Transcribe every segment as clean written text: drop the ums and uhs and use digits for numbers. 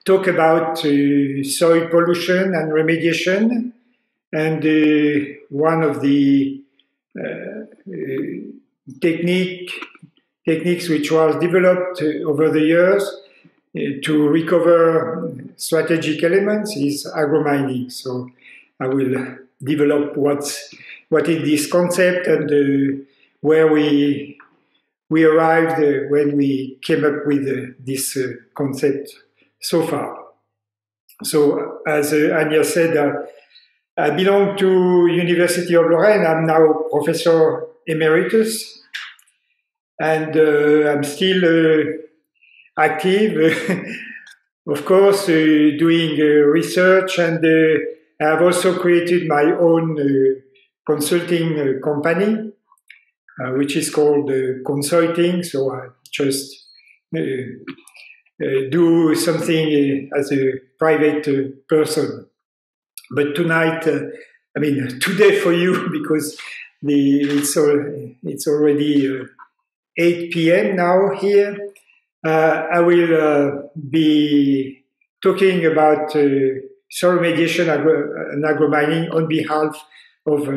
talk about soil pollution and remediation. And one of the techniques which was developed over the years to recover strategic elements is agromining. So I will develop what is this concept and where we arrived when we came up with this concept so far. So as Anya said, I belong to University of Lorraine. I'm now Professor Emeritus, and I'm still active, of course, doing research, and I have also created my own consulting company, which is called Consulting. So I just do something as a private person. But tonight, today for you, because it's already 8 p.m. now here, I will be talking about soil remediation and agromining on behalf of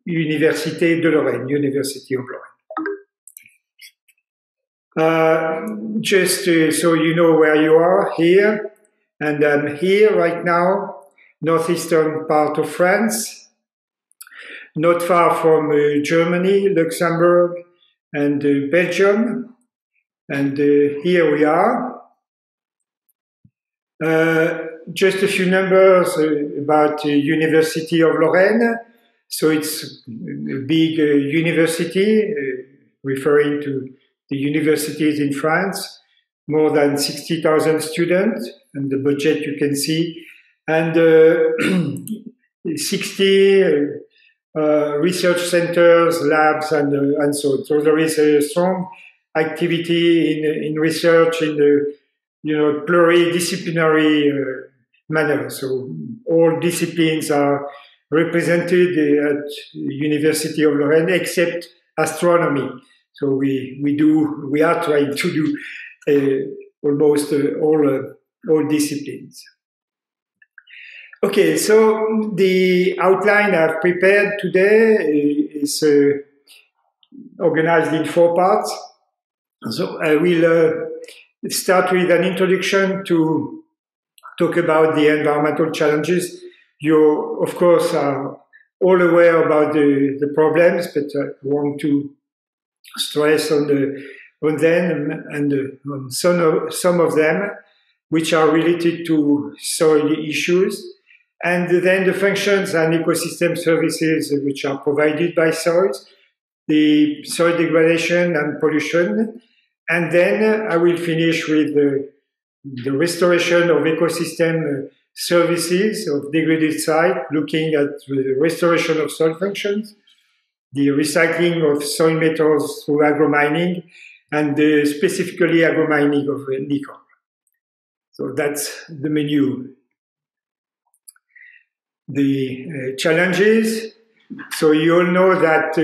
Université de Lorraine, University of Lorraine. Just so you know where you are here, and I'm here right now, northeastern part of France, not far from Germany, Luxembourg, and Belgium. And here we are. Just a few numbers about University of Lorraine. So it's a big university, referring to the universities in France, more than 60,000 students, and the budget you can see, and 60 research centers, labs, and so on. So there is a strong activity in research in the pluridisciplinary manner. So all disciplines are represented at University of Lorraine except astronomy. So we are trying to do almost all disciplines. Okay, so the outline I've prepared today is organized in 4 parts. So I will start with an introduction to talk about the environmental challenges. You, of course, are all aware about the problems, but I want to stress on them and on some of them, which are related to soil issues, and then the functions and ecosystem services which are provided by soils, the soil degradation and pollution, and then I will finish with the restoration of ecosystem services of degraded site, looking at the restoration of soil functions, the recycling of soil metals through agromining, and specifically agromining of nickel. So that's the menu. The challenges. So you all know that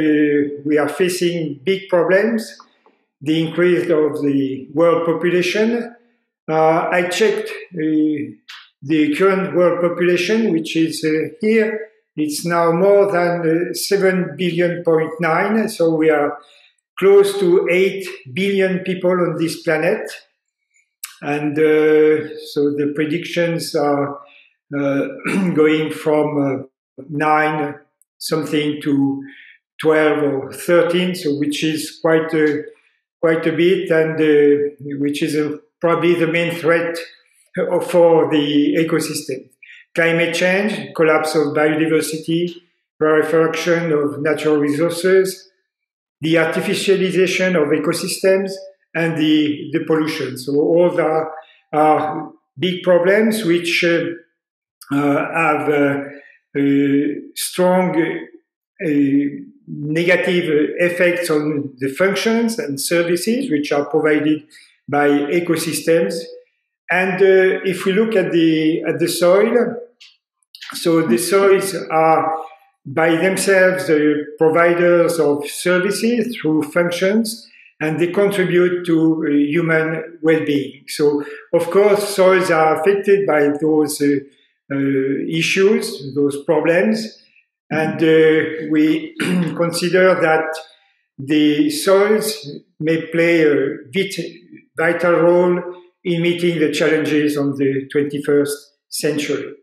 we are facing big problems. The increase of the world population. I checked the current world population, which is here. It's now more than 7 billion, 0.9. So we are close to 8 billion people on this planet. And so the predictions are going from 9 something to 12 or 13, so which is quite a bit, and which is probably the main threat for the ecosystem. Climate change, collapse of biodiversity, rarefaction of natural resources, the artificialization of ecosystems, and the pollution. So all are big problems which have strong negative effects on the functions and services which are provided by ecosystems. And if we look at the soil, so the soils are by themselves the providers of services through functions, and they contribute to human well-being. So, of course, soils are affected by those issues, those problems, and we consider that the soils may play a vital role in meeting the challenges of the 21st century.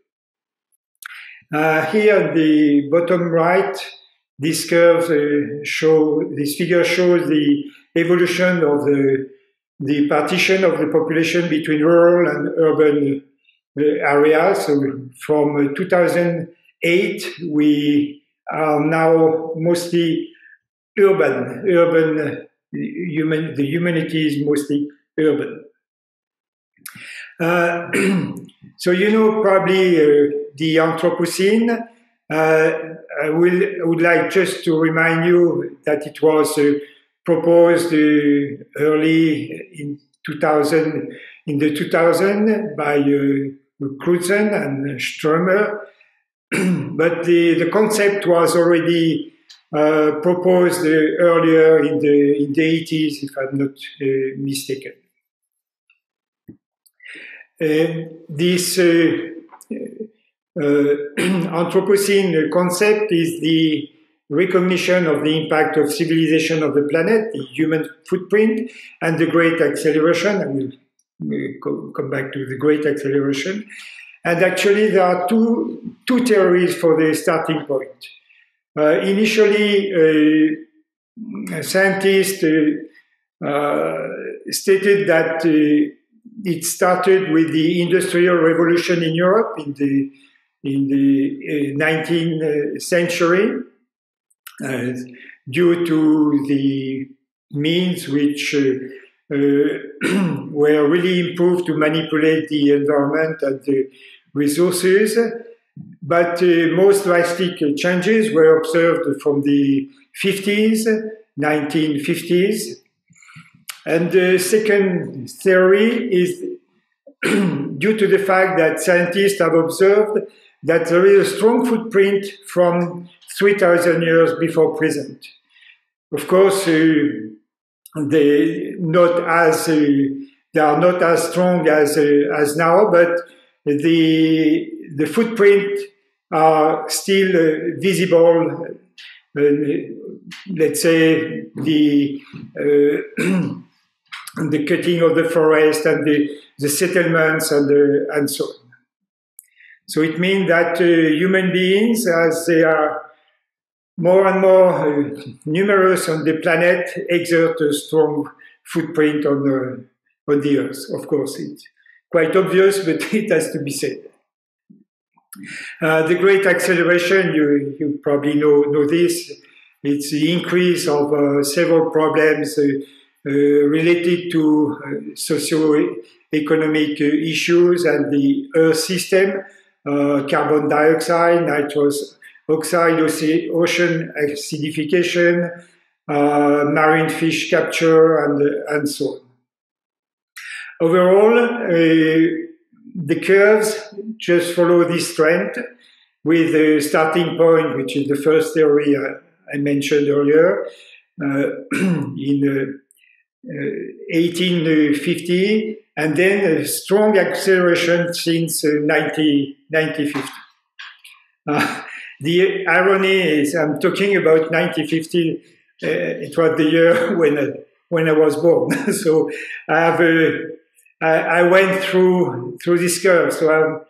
Here, the bottom right, this figure shows the evolution of the partition of the population between rural and urban areas. So from 2008, we are now mostly urban. The humanity is mostly urban. So you know probably the Anthropocene. I would like just to remind you that it was proposed early in 2000 by Crutzen and Stromer, but the concept was already proposed earlier in the 80s, if I'm not mistaken. This Anthropocene concept is the recognition of the impact of civilization of the planet, the human footprint, and the Great Acceleration. I will come back to the Great Acceleration. And actually, there are two theories for the starting point. Initially, scientists stated that it started with the Industrial Revolution in Europe in the 19th century, due to the means which were really improved to manipulate the environment and the resources. But most drastic changes were observed from the 1950s. And the second theory is due to the fact that scientists have observed that there is a strong footprint from 3,000 years before present. Of course, they are not as strong as now, but the footprint are still visible. Let's say the cutting of the forest and the settlements and so on. So it means that human beings, as they are more and more numerous on the planet, exert a strong footprint on the Earth. Of course, it's quite obvious, but it has to be said. The Great Acceleration, you probably know this. It's the increase of several problems related to socio-economic issues and the Earth system, carbon dioxide, nitrous oxide, ocean acidification, marine fish capture, and so on. Overall, the curves just follow this trend with the starting point, which is the first theory I mentioned earlier, in 1850, and then a strong acceleration since 1950. The irony is, I'm talking about 1950. It was the year when I was born. So I went through this curve. So I'm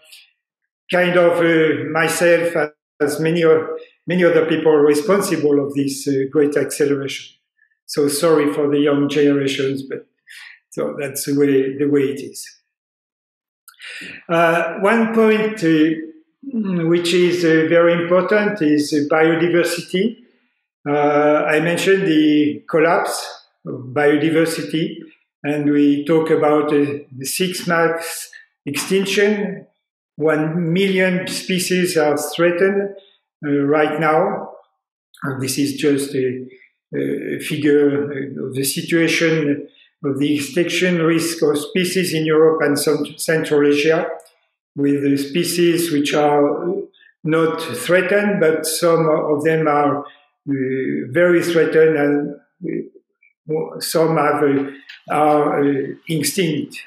kind of myself, as many other people, responsible of this great acceleration. So sorry for the young generations, but so that's the way it is. One point which is very important is biodiversity. I mentioned the collapse of biodiversity, and we talk about the 6 mass extinction. 1 million species are threatened right now. And this is just a figure of the situation of the extinction risk of species in Europe and Central Asia, with species which are not threatened, but some of them are very threatened, and some are extinct.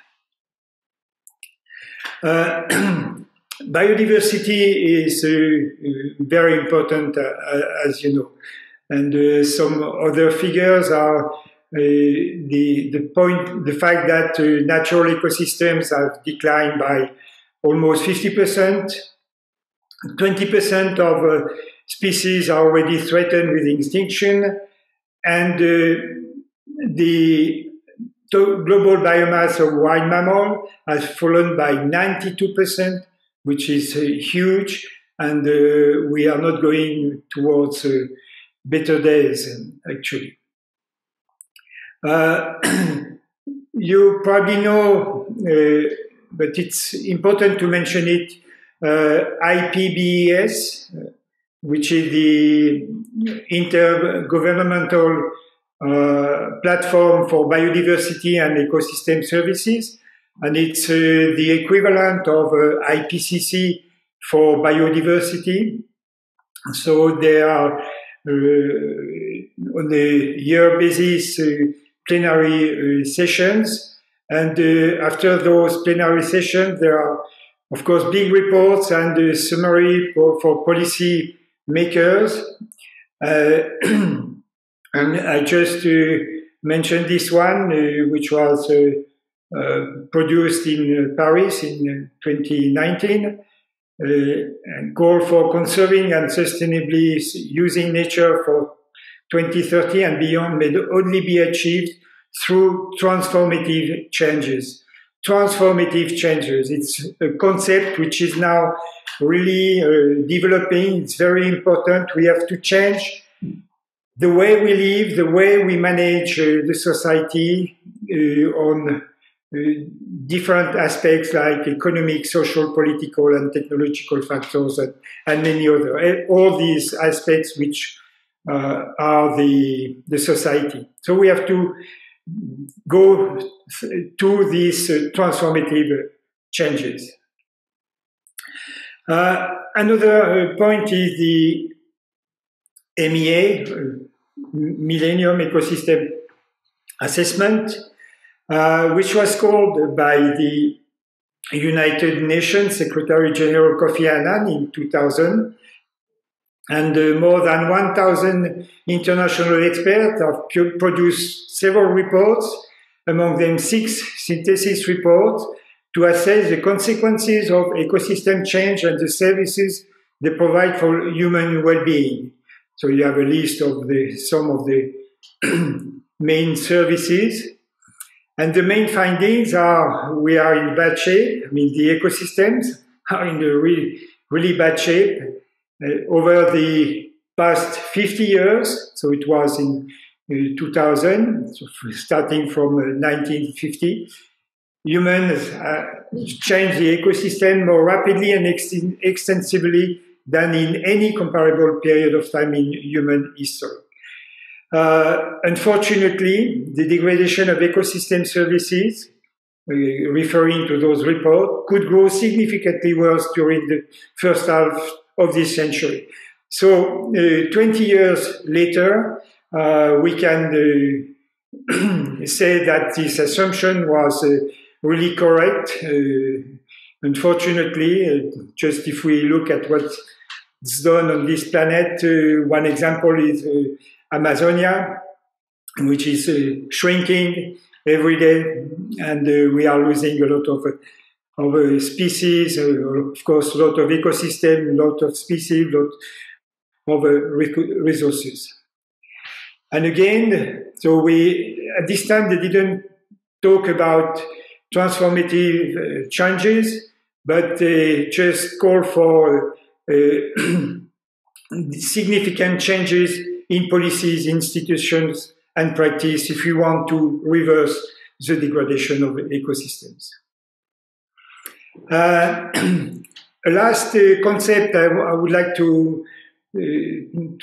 Biodiversity is very important, as you know, and some other figures are the fact that natural ecosystems have declined by almost 50%. 20% of species are already threatened with extinction, and the global biomass of wild mammal has fallen by 92%, which is huge, and we are not going towards better days, actually. You probably know, but it's important to mention it, IPBES, which is the intergovernmental platform for biodiversity and ecosystem services, and it's the equivalent of IPCC for biodiversity. So there are on a year basis plenary sessions, and after those plenary sessions there are of course big reports and a summary for policy makers. And I just mentioned this one, which was produced in Paris in 2019, and call for conserving and sustainably using nature for 2030 and beyond may only be achieved through transformative changes. Transformative changes. It's a concept which is now really developing. It's very important. We have to change the way we live, the way we manage the society on different aspects like economic, social, political, and technological factors, and many other. All these aspects which are the society. So we have to go to these transformative changes. Another point is the MEA, Millennium Ecosystem Assessment, which was called by the United Nations Secretary General Kofi Annan in 2000. And more than 1,000 international experts have produced several reports, among them 6 synthesis reports, to assess the consequences of ecosystem change and the services they provide for human well-being. So you have a list of some of the main services. And the main findings are we are in bad shape. I mean, the ecosystems are in a really bad shape. Over the past 50 years, so it was in 2000, so starting from 1950, humans changed the ecosystem more rapidly and extensively than in any comparable period of time in human history. Unfortunately, the degradation of ecosystem services, referring to those reports, could grow significantly worse during the first half of this century. So 20 years later, we can say that this assumption was really correct. Unfortunately, just if we look at what's done on this planet, one example is Amazonia, which is shrinking every day, and we are losing a lot of species, of course, a lot of ecosystem, a lot of species, a lot of resources. And again, so at this time, they didn't talk about transformative changes, but they just call for significant changes in policies, institutions, and practice if we want to reverse the degradation of ecosystems. A last concept I would like to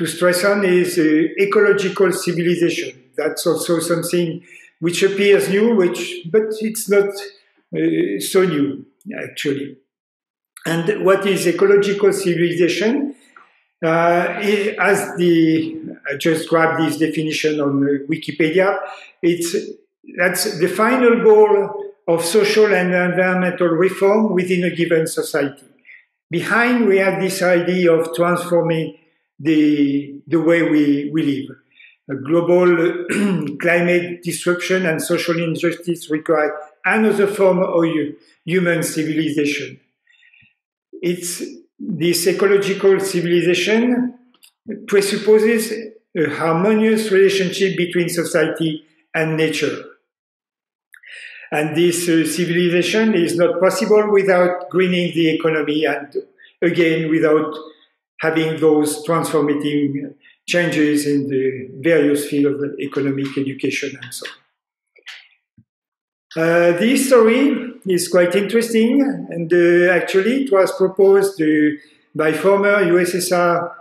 stress on is ecological civilization. That's also something which appears new, but it's not so new, actually. And what is ecological civilization? As I just grabbed this definition on Wikipedia. That's the final goal of social and environmental reform within a given society. Behind, we have this idea of transforming the way we live. A global climate disruption and social injustice require another form of human civilization. It's this ecological civilization presupposes a harmonious relationship between society and nature. And this civilization is not possible without greening the economy and, again, without having those transformative changes in the various fields of economic education and so on. This story is quite interesting, and actually it was proposed by former USSR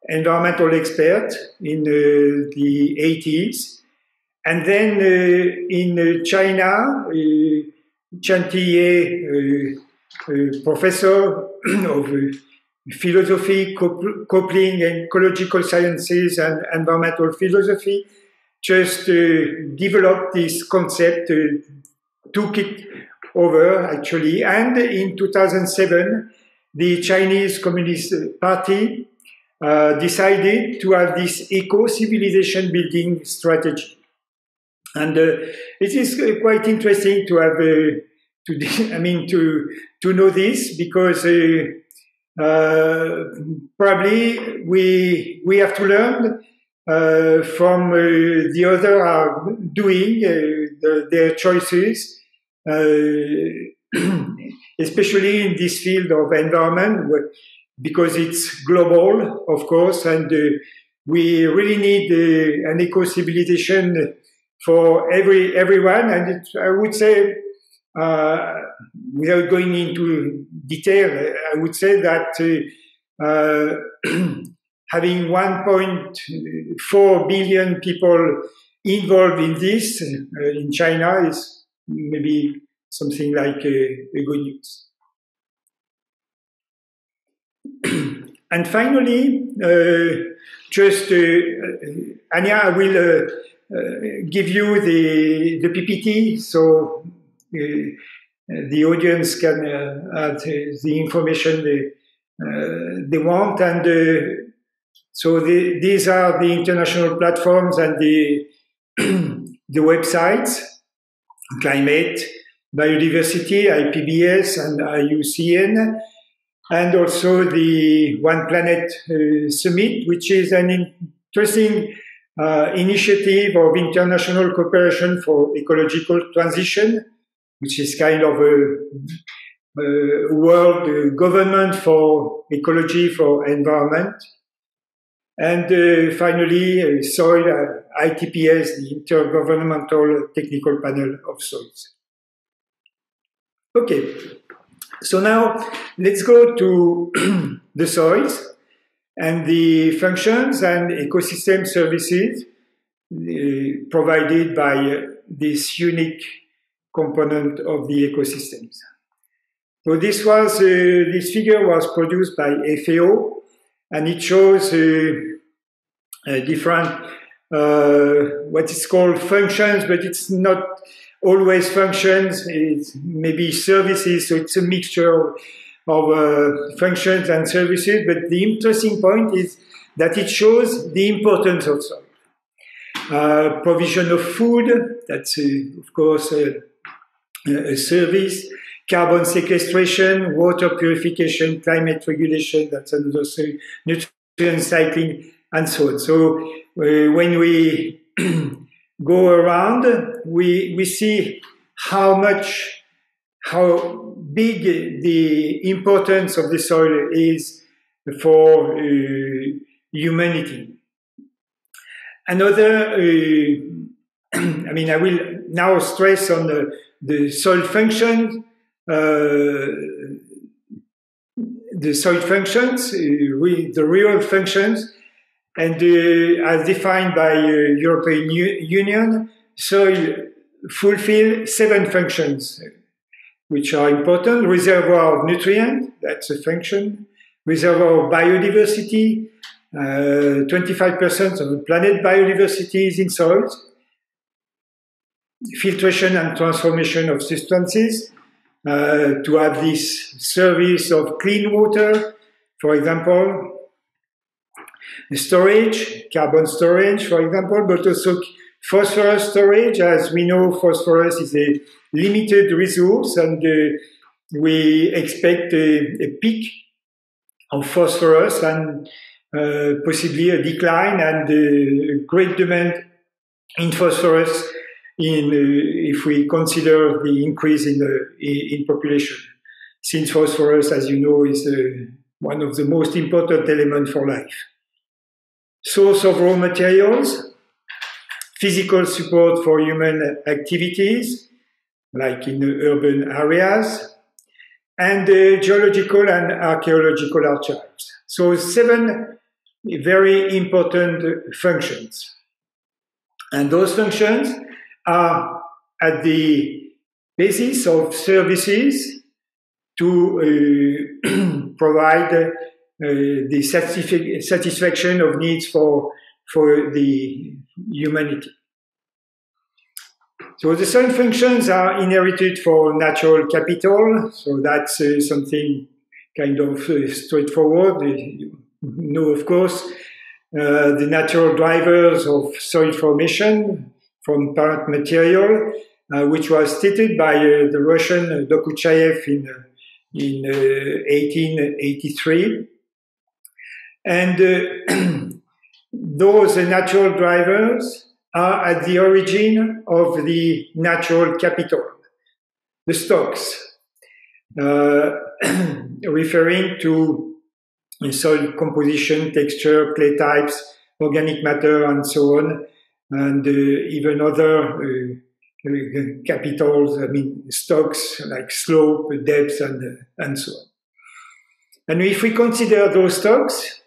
environmental expert in the 80s. And then in China, Chen Tiye, professor of philosophy, coupling ecological sciences and environmental philosophy, just developed this concept, took it over actually. And in 2007, the Chinese Communist Party decided to have this eco-civilization building strategy. And it is quite interesting to have, to know this, because probably we have to learn from the other are doing their choices, especially in this field of environment, because it's global, of course, and we really need an eco-civilization for everyone. And I would say, without going into detail, I would say that having 1.4 billion people involved in this in China is maybe something like a good news. And finally, Anya, I will give you the PPT, so the audience can add the information they want. And so these are the international platforms and the websites: Climate, Biodiversity, IPBS, and IUCN, and also the One Planet Summit, which is an interesting initiative of international cooperation for ecological transition, which is kind of a world government for ecology, for environment. And finally, soil, ITPS, the Intergovernmental Technical Panel of Soils. Okay, so now let's go to the soils and the functions and ecosystem services provided by this unique component of the ecosystems. So this figure was produced by FAO, and it shows different, what is called functions, but it's not always functions, it's maybe services, so it's a mixture of functions and services. But the interesting point is that it shows the importance of soil. Provision of food, that's of course a service. Carbon sequestration, water purification, climate regulation, that's another service. Nutrient cycling, and so on. So when we go around, we see how big the importance of the soil is for humanity. Another, I will now stress on the soil function. The soil functions, the real functions, and as defined by European Union, soil fulfill 7 functions, which are important. Reservoir of nutrient, that's a function. Reservoir of biodiversity, 25% of the planet biodiversity is in soils. Filtration and transformation of substances to have this service of clean water, for example, storage, carbon storage, for example, but also phosphorus storage. As we know, phosphorus is a limited resource, and we expect a peak of phosphorus and possibly a decline and a great demand in phosphorus if we consider the increase in population. Since phosphorus, as you know, is one of the most important elements for life. Source of raw materials, physical support for human activities, like in urban areas, and geological and archaeological archives. So 7 very important functions. And those functions are at the basis of services to provide the satisfaction of needs for the humanity. So the 7 functions are inherited for natural capital. So that's something kind of straightforward. You know, of course, the natural drivers of soil formation from parent material, which was stated by the Russian Dokuchayev in 1883. And those natural drivers are at the origin of the natural capital, the stocks, referring to soil composition, texture, clay types, organic matter, and so on, and even other capitals, I mean stocks like slope, depth, and so on. And if we consider those stocks,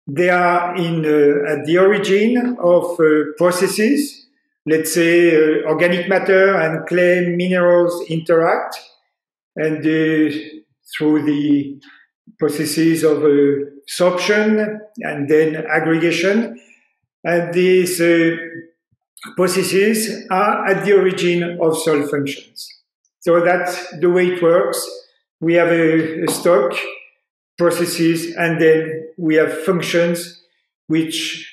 they are at the origin of processes. Let's say organic matter and clay minerals interact, and through the processes of sorption and then aggregation. And these processes are at the origin of soil functions. So that's the way it works. We have a stock, processes, and then we have functions which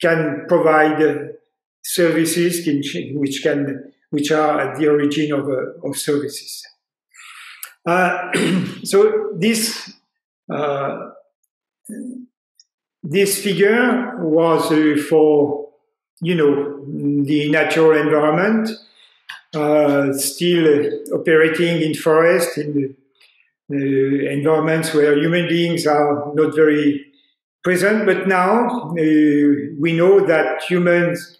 can provide services which are at the origin of services. So this figure was for the natural environment, still operating in forest, in environments where human beings are not very present. But now we know that humans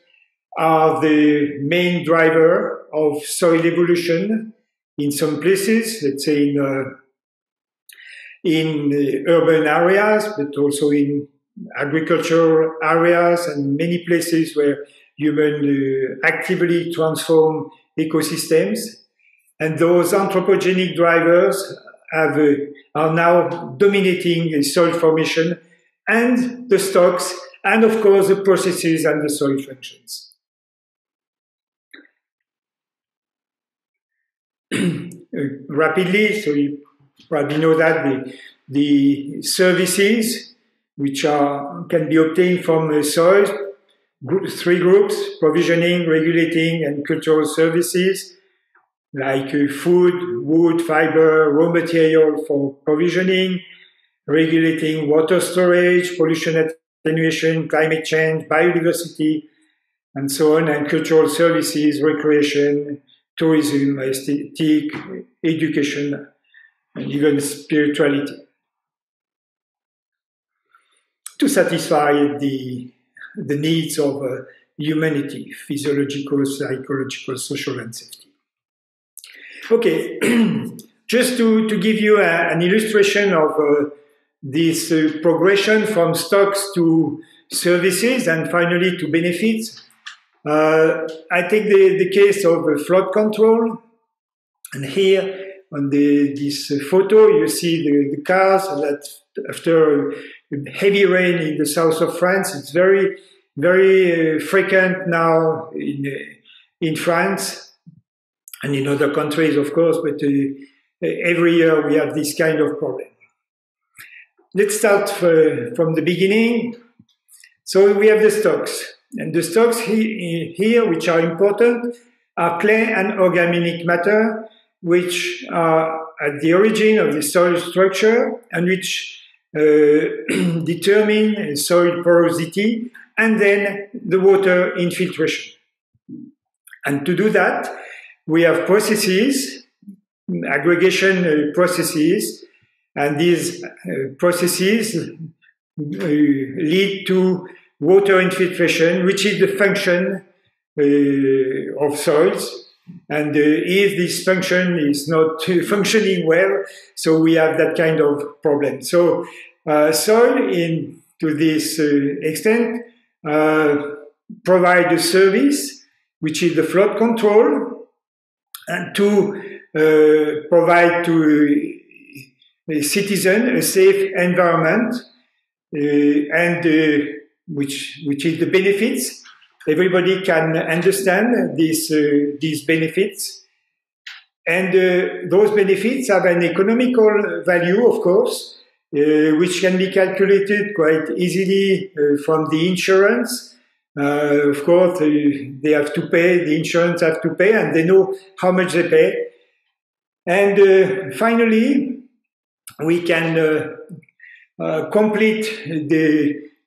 are the main driver of soil evolution in some places, let's say in urban areas, but also in agricultural areas and many places where humans actively transform ecosystems. And those anthropogenic drivers are now dominating soil formation and the stocks, and of course the processes and the soil functions. Rapidly, so you probably know that the services which can be obtained from soil, 3 groups: provisioning, regulating, and cultural services, like food, wood, fiber, raw material for provisioning, regulating water storage, pollution attenuation, climate change, biodiversity, and so on, and cultural services, recreation, tourism, aesthetic, education, and even spirituality, to satisfy the needs of humanity, physiological, psychological, social, and safety. Okay, just to give you an illustration of this progression from stocks to services and finally to benefits, I take the case of flood control. And here on this photo, you see the cars that after heavy rain in the south of France, it's very, very frequent now in France and in other countries, of course, but every year we have this kind of problem. Let's start from the beginning. So we have the stocks. And the stocks here, which are important, are clay and organic matter, which are at the origin of the soil structure and which determine soil porosity and then the water infiltration. And to do that, we have processes, aggregation processes, and these processes lead to water infiltration, which is the function of soils. And if this function is not functioning well, so we have that kind of problem. So soil, to this extent, provide a service, which is the flood control, and to provide to a citizen a safe environment, and which is the benefits. Everybody can understand these benefits. And those benefits have an economical value, of course, which can be calculated quite easily from the insurance. Of course, they have to pay, the insurance have to pay, and they know how much they pay. And finally, we can complete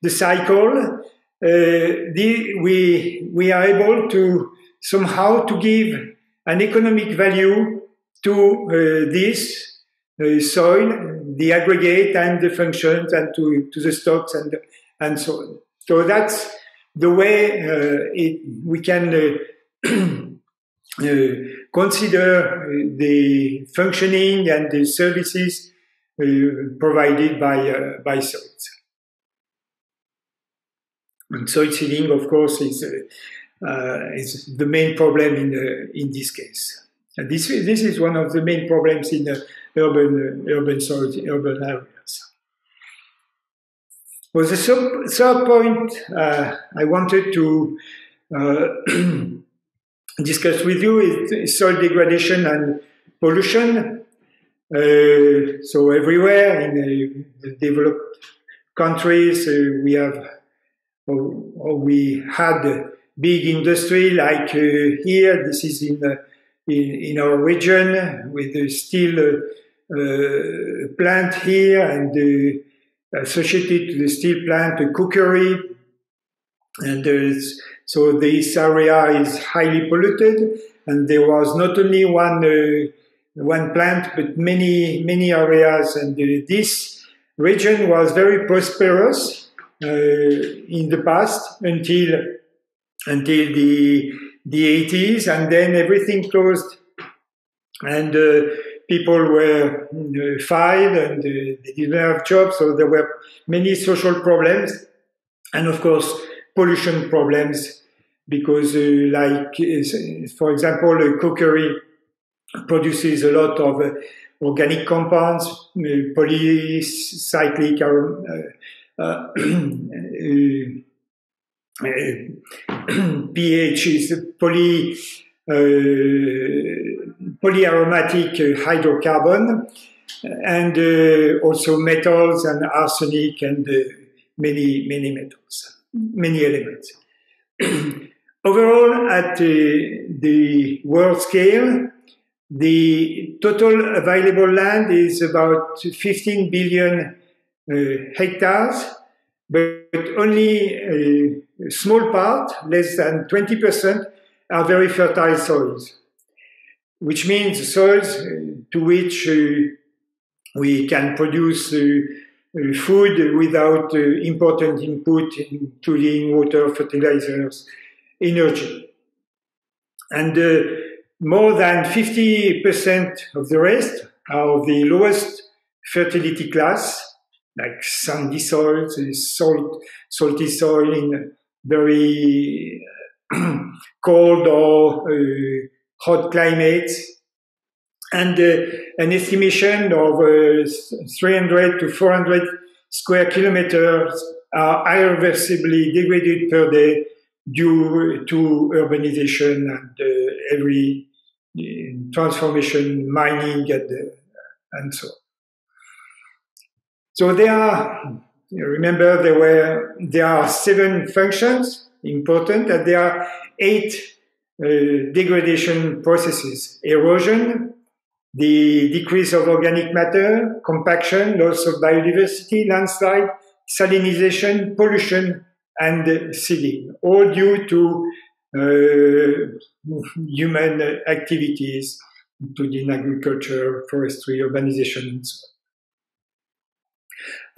the cycle. We are able to somehow to give an economic value to this soil, the aggregate and the functions, and to the stocks and so on. So that's the way we can consider the functioning and the services provided by soils. And soil seeding, of course, is the main problem in this case. And this is one of the main problems in urban soils, urban areas. Well, the third point I wanted to discuss with you is soil degradation and pollution. So everywhere in the developed countries, we had big industry like here. This is in our region with the steel plant here, and associated to the steel plant, a cookery, and so this area is highly polluted. And there was not only one plant, but many areas, and this region was very prosperous in the past until the 80s, and then everything closed, and people were fired, and they didn't have jobs, so there were many social problems, and of course pollution problems, because for example, a cookery produces a lot of organic compounds, polycyclic pH is polyaromatic hydrocarbon, and also metals and arsenic and many metals, many elements. Overall, at the world scale, the total available land is about 15 billion hectares, but only a small part, less than 20%, are very fertile soils, which means soils to which we can produce food without important input, including water, fertilizers, energy. And more than 50% of the rest are of the lowest fertility class, like sandy soils, salty soil in very cold or hot climates. and an estimation of 300 to 400 square kilometers are irreversibly degraded per day due to urbanization and every transformation, mining, and so on. So remember, there are 7 functions important, and there are 8 degradation processes: erosion, the decrease of organic matter, compaction, loss of biodiversity, landslide, salinization, pollution, and seeding, all due to human activities, including agriculture, forestry, urbanization, and so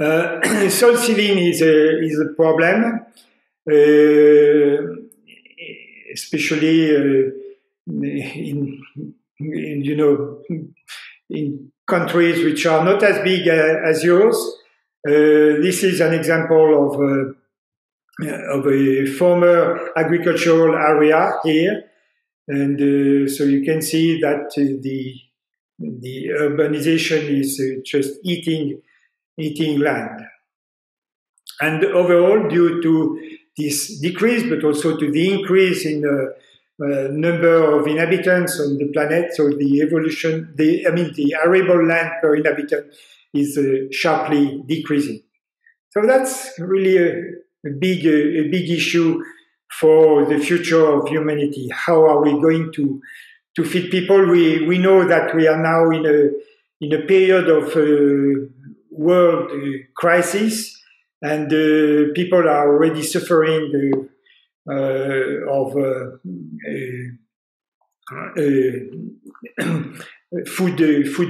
on. Soil sealing is a problem, especially in countries which are not as big as yours. This is an example of a former agricultural area here, and so you can see that the urbanization is just eating land. And overall, due to this decrease, but also to the increase in the number of inhabitants on the planet, so the arable land per inhabitant is sharply decreasing. So that's really a big issue for the future of humanity. How are we going to feed people? We know that we are now in a period of world crisis, and people are already suffering of food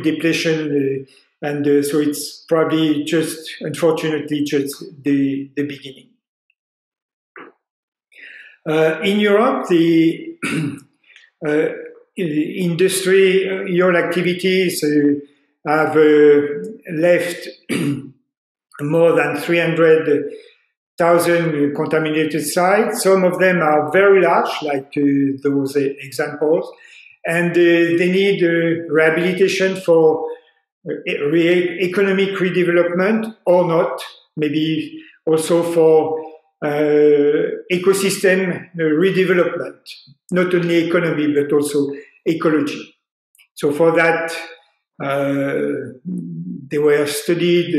depletion, and so it's probably unfortunately, just the beginning. In Europe, the industrial activities have left more than 300,000 contaminated sites. Some of them are very large, like those examples, and they need rehabilitation for economic redevelopment or not, maybe also for ecosystem redevelopment, not only economy, but also ecology. So for that, they were studied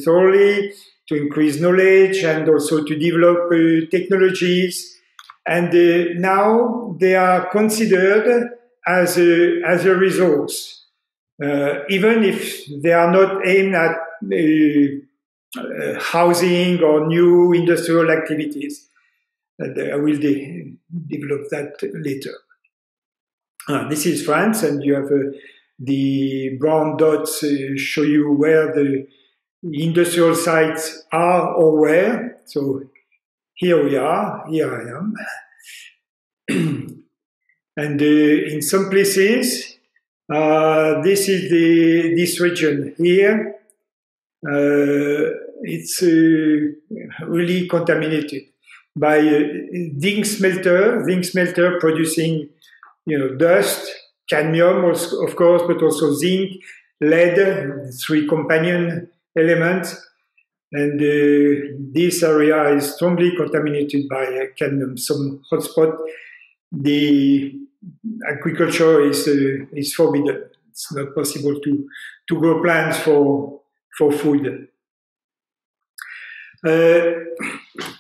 thoroughly to increase knowledge and also to develop technologies. And now they are considered as a resource, even if they are not aimed at housing or new industrial activities. And I will develop that later. This is France, and you have the brown dots show you where the industrial sites are or where. So here we are, here I am. And in some places, this is this region here. It's really contaminated by zinc smelter producing, dust, cadmium, of course, but also zinc, lead, 3 companion elements. And this area is strongly contaminated by cadmium. Some hotspot, the agriculture is forbidden. It's not possible to grow plants for food.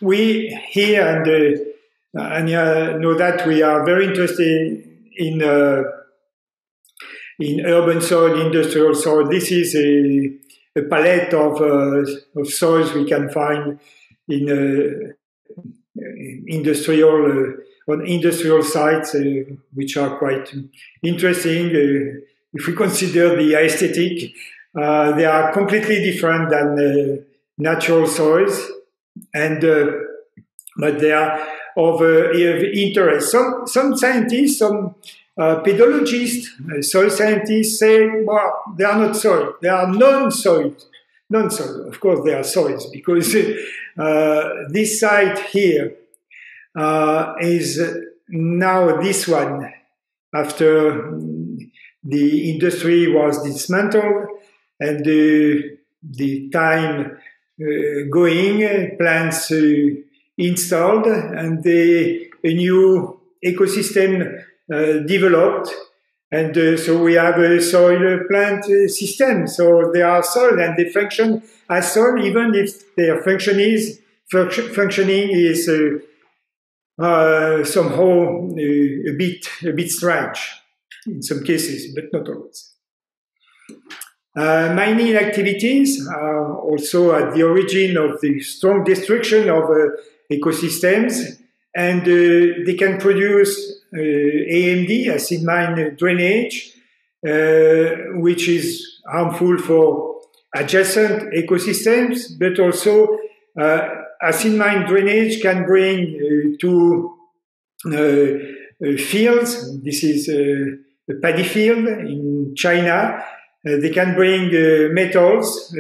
We here and know that we are very interested in urban soil, industrial soil. This is a palette of soils we can find in industrial sites, which are quite interesting. If we consider the aesthetic, they are completely different than natural soils, and but they are of interest. Some scientists, some pedologists, soil scientists say, well, they are not soil, they are non-soil. Non-soil, of course, they are soils, because this site here is now this one, after the industry was dismantled, and the time going, plants installed, and a new ecosystem developed. And so we have a soil plant system. So they are soil and they function as soil, even if their functioning is somehow a bit strange in some cases, but not always. Mining activities are also at the origin of the strong destruction of ecosystems, and they can produce AMD, acid mine drainage, which is harmful for adjacent ecosystems, but also acid mine drainage can bring to fields. This is a paddy field in China. They can bring metals.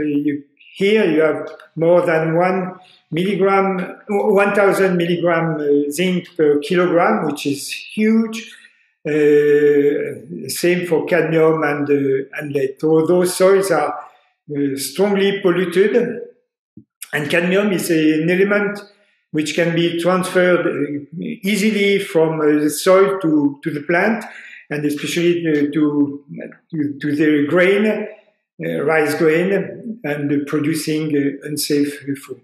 Here you have more than 1,000 milligram zinc per kilogram, which is huge. Same for cadmium and lead. So those soils are strongly polluted, and cadmium is an element which can be transferred easily from the soil to the plant, and especially to the grain, rice grain, and producing unsafe food.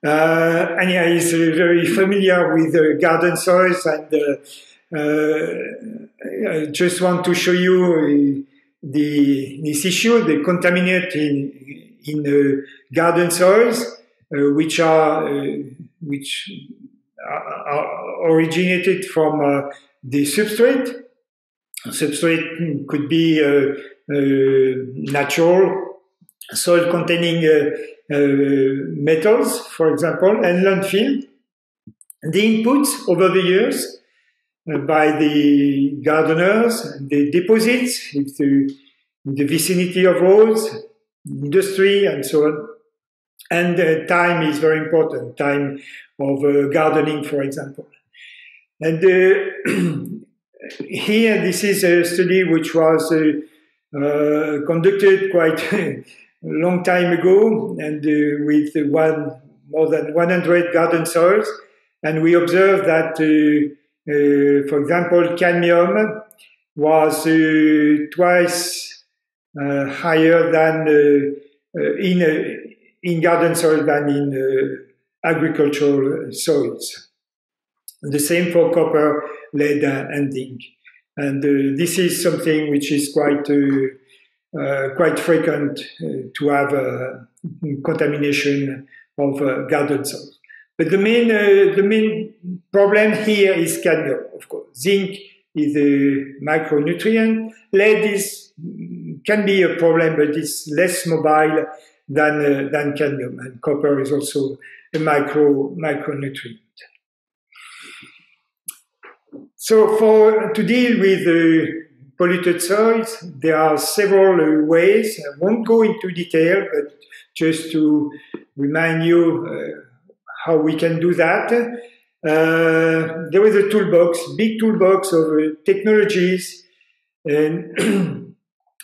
Anya is very familiar with garden soils, and I just want to show you this issue, the contaminant in garden soils, which are originated from the substrate. Substrate could be natural soil containing metals, for example, and landfill. The inputs over the years by the gardeners, the deposits in the vicinity of roads, industry, and so on. And time is very important, time of gardening, for example. And here, this is a study which was conducted quite a long time ago, and with more than 100 garden soils. And we observed that, for example, cadmium was twice higher than in garden soil than in agricultural soils. The same for copper, lead, and zinc. And this is something which is quite frequent to have contamination of garden soil. But the main problem here is cadmium, of course. Zinc is a micronutrient. Lead can be a problem, but it's less mobile than cadmium. And copper is also a micronutrient. So to deal with polluted soils, there are several ways. I won't go into detail, but just to remind you how we can do that. There is a big toolbox of technologies, and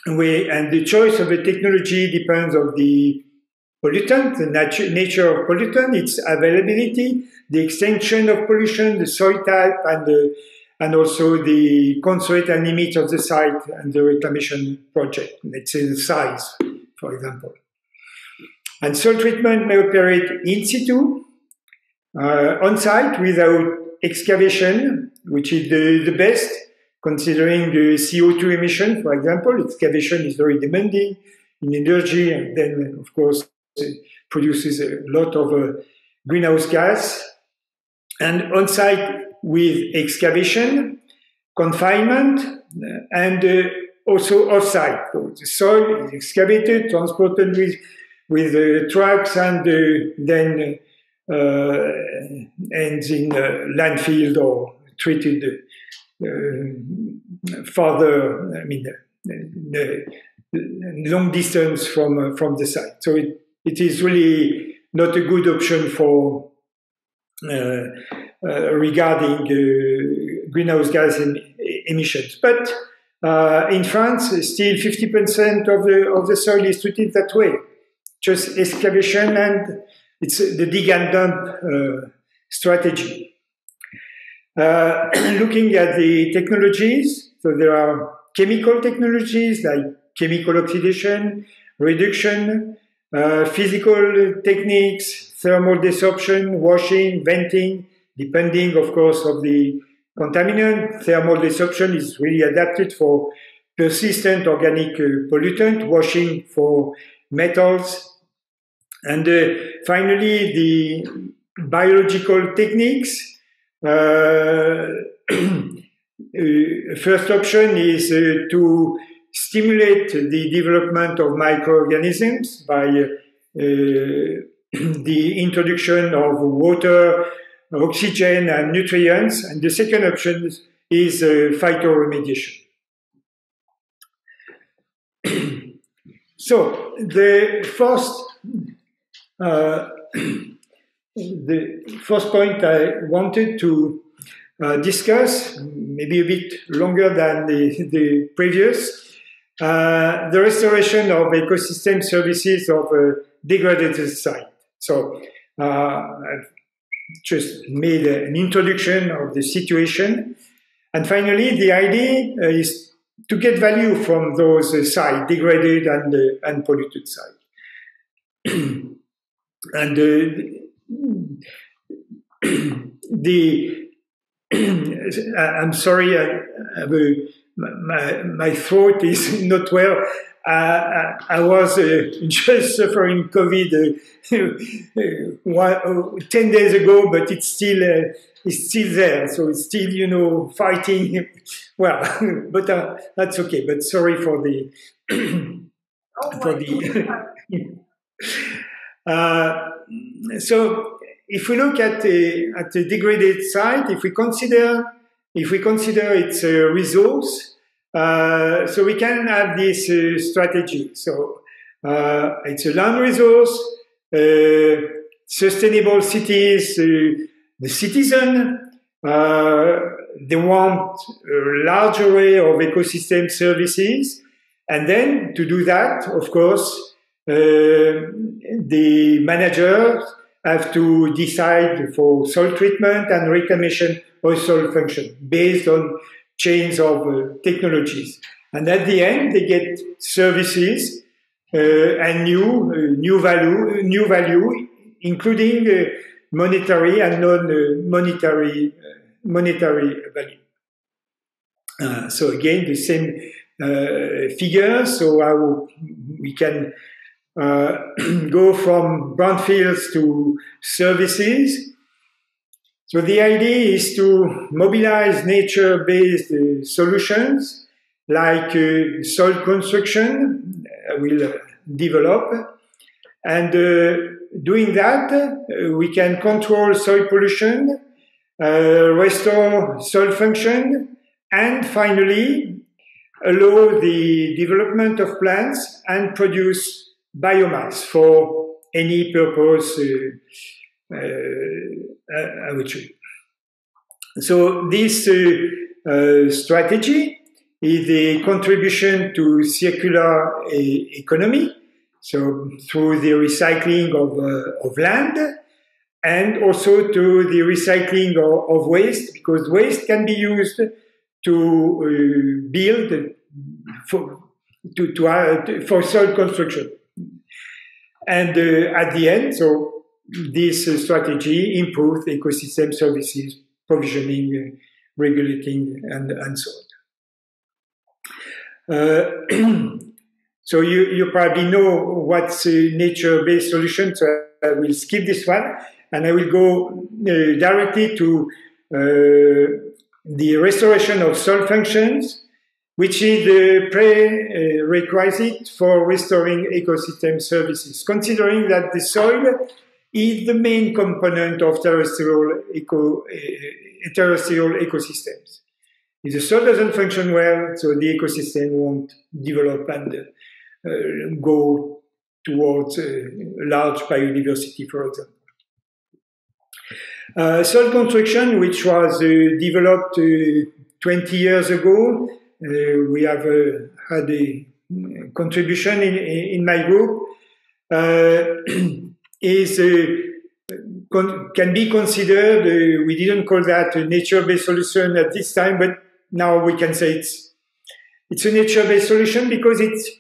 the choice of the technology depends on the pollutant, the nature of pollutant, its availability, the extension of pollution, the soil type, and also the constraint and limit of the site and the reclamation project. Let's say the size, for example. And soil treatment may operate in situ, on site without excavation, which is the best, considering the CO2 emission, for example. Excavation is very demanding in energy, and then, of course, it produces a lot of greenhouse gas. And on site with excavation, confinement, and also off-site. So the soil is excavated, transported with trucks, and then ends in landfill or treated further, long distance from the site. So it is really not a good option for regarding greenhouse gas emissions. But in France, still 50% of the soil is treated that way. Just excavation, and it's the dig and dump strategy. Looking at the technologies, so there are chemical technologies like chemical oxidation, reduction, physical techniques, thermal desorption, washing, venting, depending, of course, of the contaminant. Thermal desorption is really adapted for persistent organic pollutant, washing for metals. And finally, the biological techniques. First option is to stimulate the development of microorganisms by the introduction of water, oxygen, and nutrients. And the second option is phytoremediation. So the first point I wanted to discuss, maybe a bit longer than the previous, the restoration of ecosystem services of a degraded site. So I've just made an introduction of the situation. And finally, the idea is to get value from those sites, degraded and polluted sites. And I'm sorry, my throat is not well. I was just suffering COVID 10 days ago, but it's still there. So it's still, fighting. Well, but that's okay. But sorry for the So if we look at the degraded site, if we consider its resource, so we can have this strategy. So it's a land resource, sustainable cities, the citizen, they want a large array of ecosystem services. And then to do that, of course, the managers have to decide for soil treatment and reclamation of soil function based on chains of technologies. And at the end, they get services and new value, including monetary and non-monetary value. So again, the same figure. So we can go from brownfields to services. So the idea is to mobilize nature-based solutions like soil construction, I will develop. And doing that, we can control soil pollution, restore soil function, and finally, allow the development of plants and produce biomass for any purpose I would say. So this strategy is a contribution to circular economy, so through the recycling of land, and also to the recycling of waste, because waste can be used to build for soil construction. And at the end, so this strategy improves ecosystem services, provisioning, regulating, and so on. So you probably know what's a nature-based solution, so I will skip this one, and I will go directly to the restoration of soil functions, which is the prerequisite for restoring ecosystem services, considering that the soil is the main component of terrestrial ecosystems. If the soil doesn't function well, so the ecosystem won't develop and go towards large biodiversity, for example. Soil construction, which was developed 20 years ago, we have had a contribution in my group, can be considered, we didn't call that a nature-based solution at this time, but now we can say it's a nature-based solution because it's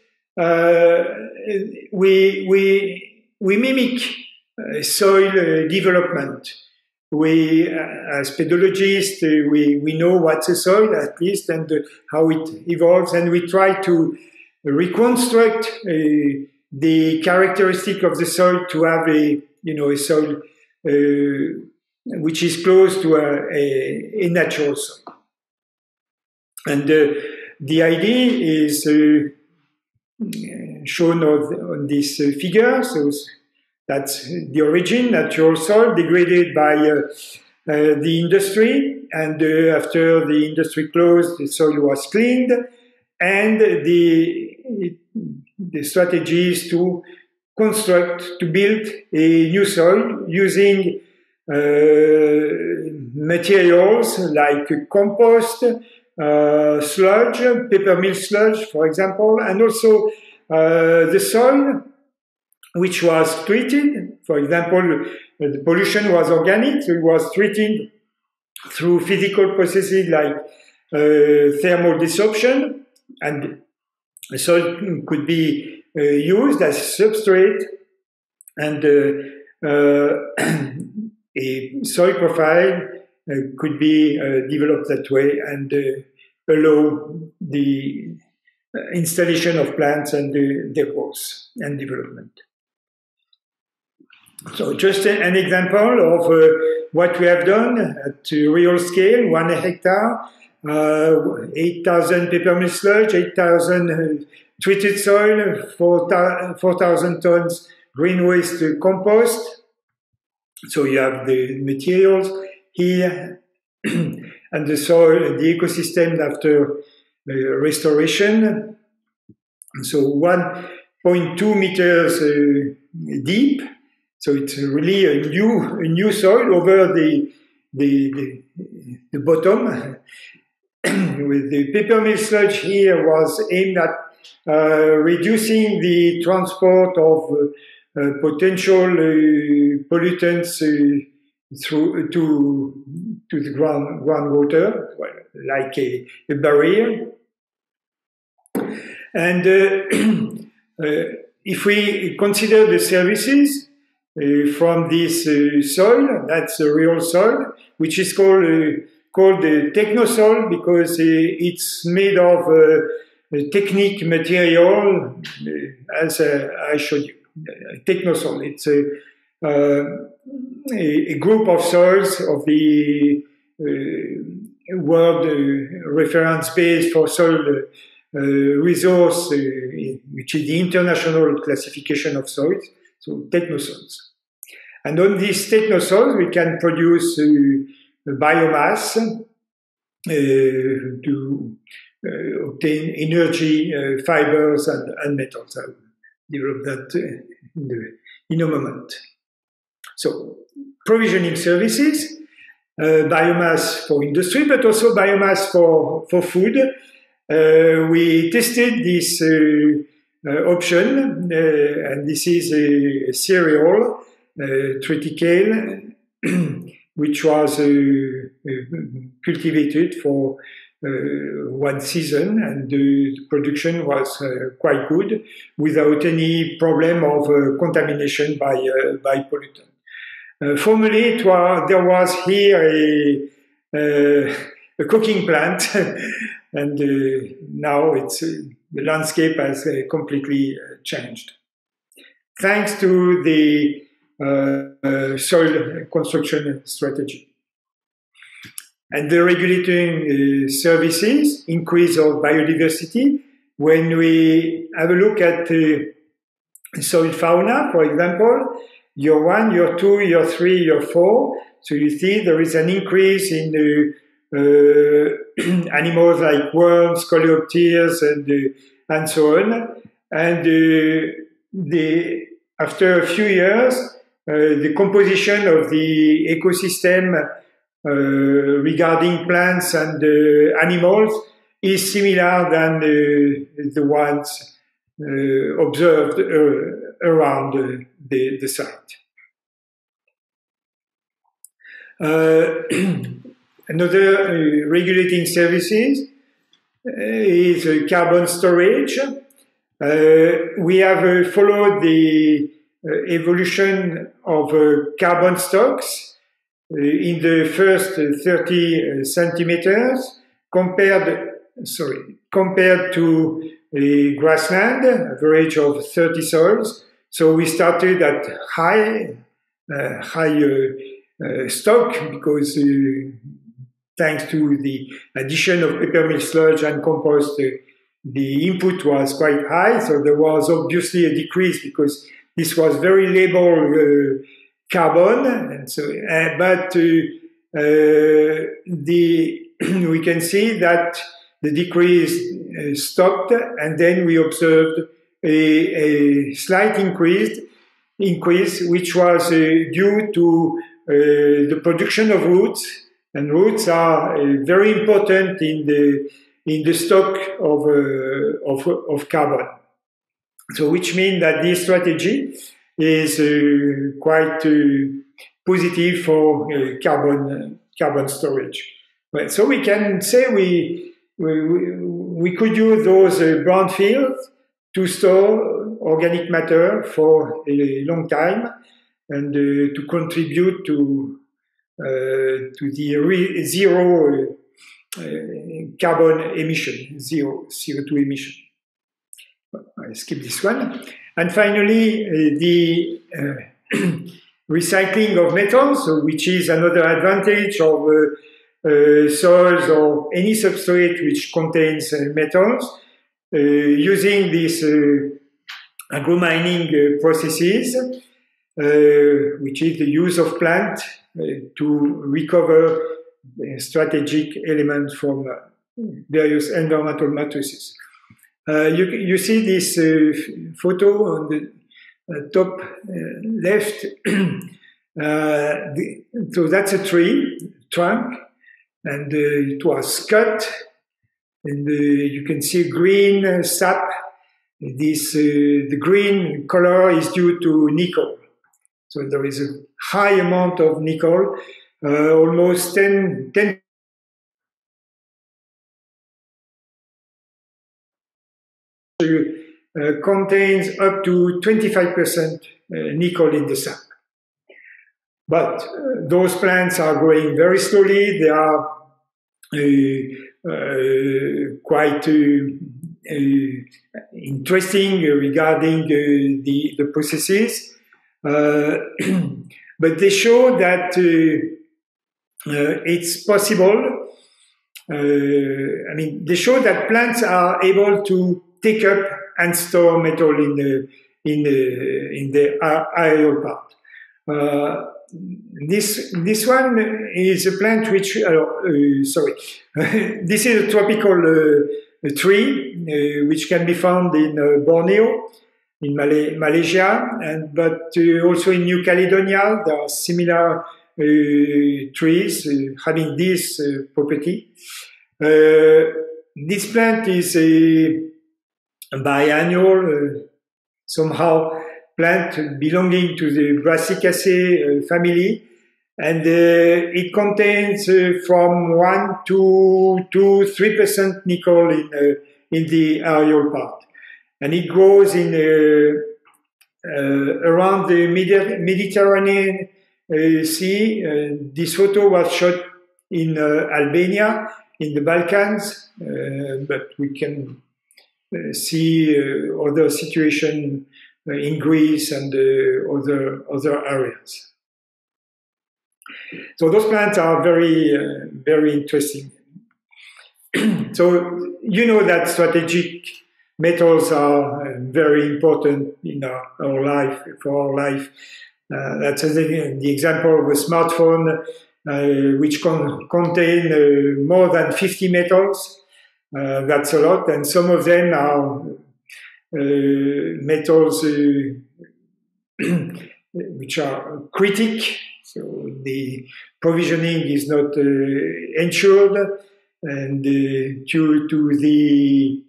we mimic soil development. We, as pedologists, we know what's a soil at least and how it evolves, and we try to reconstruct the characteristic of the soil to have a soil which is close to a natural soil. And the idea is shown on this figure. So that's the origin, natural soil degraded by the industry, and after the industry closed, the soil was cleaned, and the strategy is to build a new soil using materials like compost, sludge, peppermill sludge, for example, and also the soil which was treated. For example, the pollution was organic, so it was treated through physical processes like thermal desorption, and the soil could be used as substrate, and a soil profile could be developed that way and allow the installation of plants and their growth and development. So just an example of what we have done at real scale: 1 hectare, 8,000 peppermill sludge, 8,000 treated soil, 4,000 tons green waste compost. So you have the materials here and the soil and the ecosystem after restoration. So 1.2 meters deep. So it's really a new soil over the bottom. With the peppermill sludge here was aimed at reducing the transport of potential pollutants through to the groundwater, like a barrier. And if we consider the services from this soil, that's a real soil, which is called the technosol because it's made of technique material, as I showed you. Technosol. It's a group of soils of the world reference base for soil resource, which is the international classification of soils, so technosols. And on these technosols, we can produce biomass to obtain energy, fibers, and metals. I'll develop that in a moment. So, provisioning services, biomass for industry, but also biomass for food. We tested this option, and this is a cereal, triticale, which was cultivated for 1 season, and the production was quite good without any problem of contamination by pollutant. Formerly, there was here a cooking plant, and now the landscape has completely changed. Thanks to the soil construction strategy. And the regulating services, increase of biodiversity. When we have a look at soil fauna, for example, year 1, year 2, year 3, year 4, so you see there is an increase in animals like worms, coleopters, and so on. And after a few years, the composition of the ecosystem regarding plants and animals is similar than the ones observed around the site. Another regulating services is carbon storage. We have followed the evolution of carbon stocks in the first 30 centimeters compared to a grassland average of 30 soils. So we started at high stock because thanks to the addition of peppermill sludge and compost, the input was quite high. So there was obviously a decrease because this was very labeled carbon. And so, we can see that the decrease stopped, and then we observed a slight increase, which was due to the production of roots. And roots are very important in the stock of carbon. So, which means that this strategy is quite positive for carbon storage. Well, so we can say we could use those brownfields to store organic matter for a long time and to contribute to the zero carbon emission, zero CO2 emission. I skip this one. And finally, the recycling of metals, which is another advantage of soils or any substrate which contains metals, using these agromining processes, which is the use of plant to recover strategic elements from various environmental matrices. You see this photo on the top left. So that's a tree trunk, and it was cut, and you can see green sap. The green color is due to nickel. So there is a high amount of nickel, almost 10 contains up to 25% nickel in the sap. But those plants are growing very slowly. They are quite interesting regarding the processes. But they show that it's possible. They show that plants are able to take up and store metal in the aerial part. This one is a plant which, this is a tropical tree which can be found in Borneo, in Malaysia, but also in New Caledonia. There are similar trees having this property. This plant is a biannual, somehow plant belonging to the Brassicaceae family, and it contains from 1 to 3% nickel in the aerial part. And it grows in around the Mediterranean Sea. This photo was shot in Albania, in the Balkans, but we can see other situations in Greece and other areas. So those plants are very, very interesting. So you know that strategic metals are very important in our life, for our life. That's the example of a smartphone which contain more than 50 metals. That's a lot, and some of them are metals which are critical. So the provisioning is not ensured, and due to the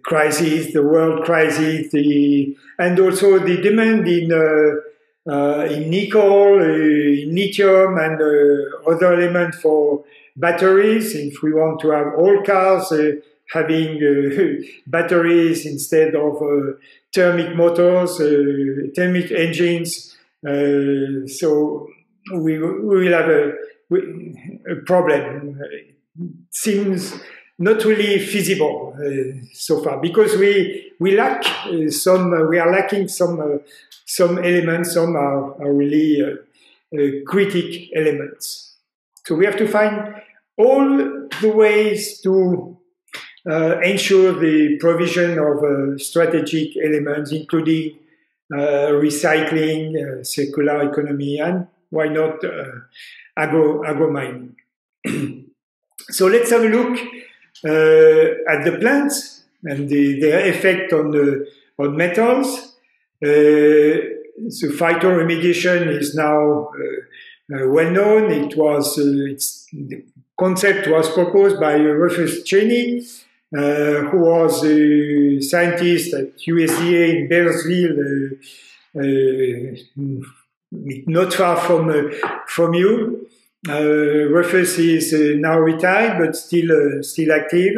crisis, the world crisis, and also the demand in nickel, in lithium, and other elements for batteries. If we want to have all cars having batteries instead of thermic motors, thermic engines, so we will have a problem. It seems not really feasible so far, because we lack we are lacking some elements. Some are really critical elements. So we have to find all the ways to ensure the provision of strategic elements, including recycling, circular economy, and why not agromining. So let's have a look at the plants and their effect on metals. So phytoremediation is now well known. The concept was proposed by Rufus Cheney, who was a scientist at USDA in Bearsville, not far from you. Rufus is now retired, but still active.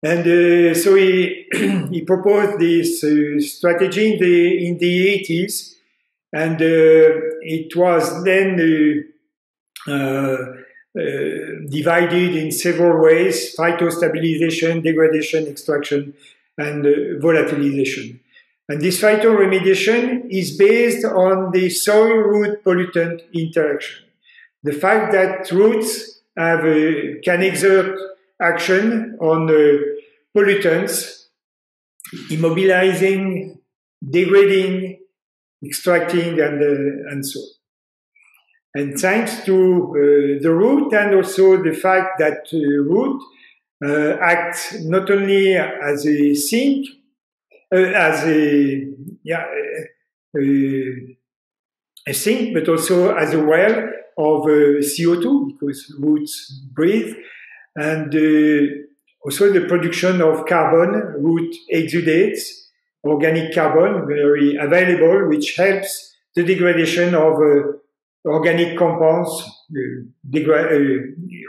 And so he proposed this strategy in the 80s, and it was then divided in several ways: phytostabilization, degradation, extraction, and volatilization. And this phytoremediation is based on the soil-root pollutant interaction. The fact that roots can exert action on pollutants, immobilizing, degrading, extracting, and so on. And thanks to the root, and also the fact that root acts not only as a sink, a sink, but also as a well of CO2, because roots breathe, and also the production of carbon. Root exudates organic carbon, very available, which helps the degradation of organic compounds,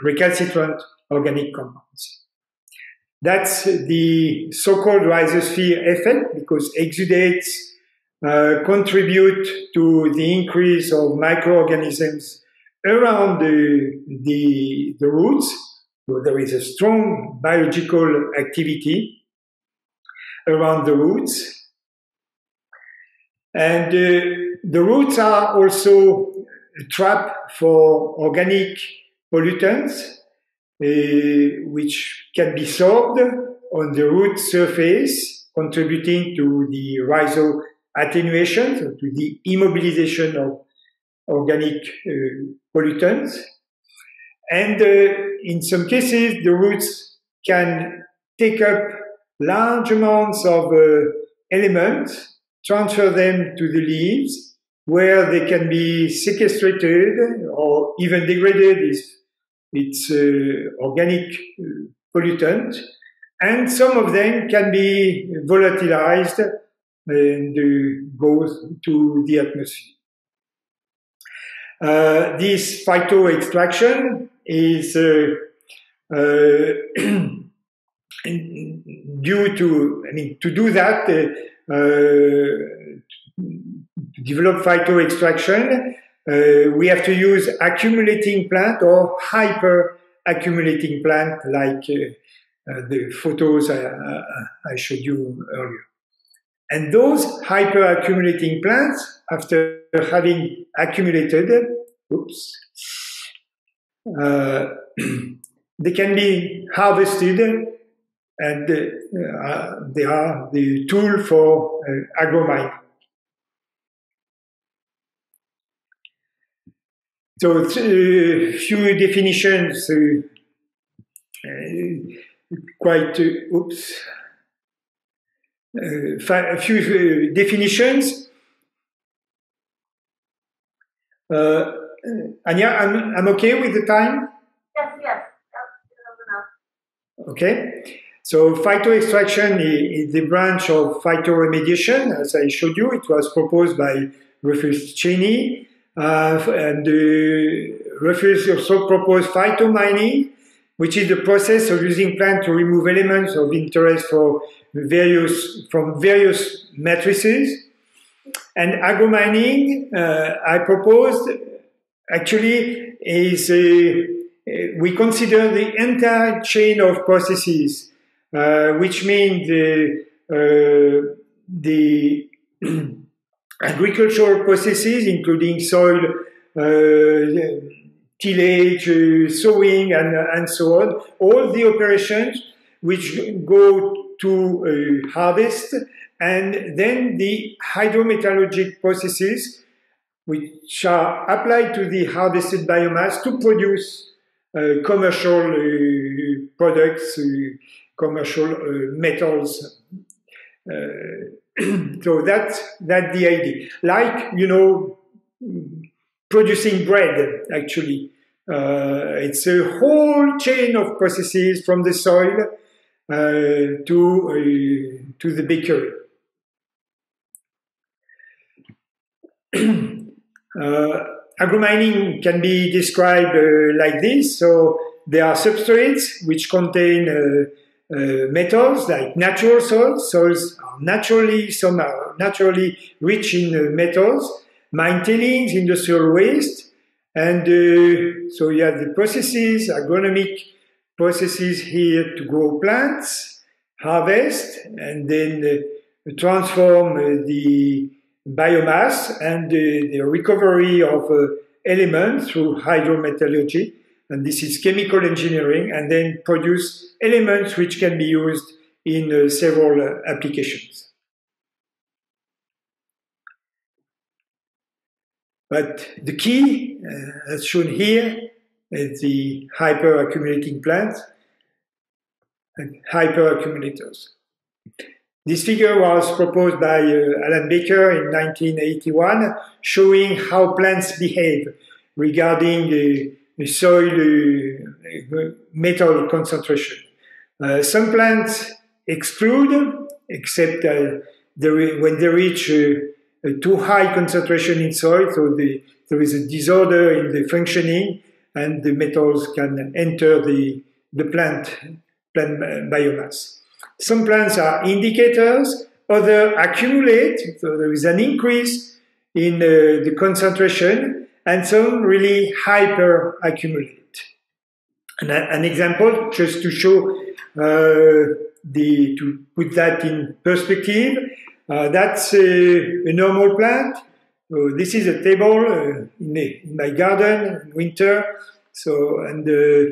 recalcitrant organic compounds. That's the so-called rhizosphere effect, because exudates contribute to the increase of microorganisms around the roots. So there is a strong biological activity around the roots. And the roots are also a trap for organic pollutants, which can be sorbed on the root surface, contributing to the rhizoattenuation, so to the immobilization of organic pollutants. And in some cases, the roots can take up large amounts of elements, transfer them to the leaves, where they can be sequestrated or even degraded if it's organic pollutant. And some of them can be volatilized and go to the atmosphere. This phytoextraction is due to, to do that, to develop phytoextraction, we have to use accumulating plant or hyper accumulating plant, like the photos I showed you earlier. And those hyper accumulating plants, after having accumulated, they can be harvested, and they are the tool for agromining. So a few definitions, a few definitions. Anya, I'm okay with the time? Yes, yes. That's enough. Okay. So phytoextraction is the branch of phytoremediation. As I showed you, it was proposed by Rufus Cheney. And Rufus also proposed phytomining, which is the process of using plants to remove elements of interest from various matrices. And agromining, I proposed, actually is we consider the entire chain of processes, which means the agricultural processes, including soil tillage, sowing, and so on. All the operations which go to harvest, and then the hydrometallurgic processes which are applied to the harvested biomass to produce commercial products, commercial metals. So that's the idea. Like, you know, producing bread, actually. It's a whole chain of processes from the soil to the bakery. Agromining can be described like this. So there are substrates which contain metals, like natural soils. Soils are naturally, some are naturally rich in metals. Mine tailings, industrial waste, and so you have the processes, agronomic processes here to grow plants, harvest, and then transform the biomass and the recovery of elements through hydrometallurgy. And this is chemical engineering, and then produce elements which can be used in several applications. But the key, as shown here, is the hyperaccumulating plants and hyperaccumulators. This figure was proposed by Alan Baker in 1981, showing how plants behave regarding the soil metal concentration. Some plants explode, except when they reach too high concentration in soil, so there is a disorder in the functioning, and the metals can enter the plant biomass. Some plants are indicators, others accumulate, so there is an increase in the concentration, and some really hyper accumulate. An example, just to show, to put that in perspective, that's a normal plant. So this is a table in my garden in winter. So, and the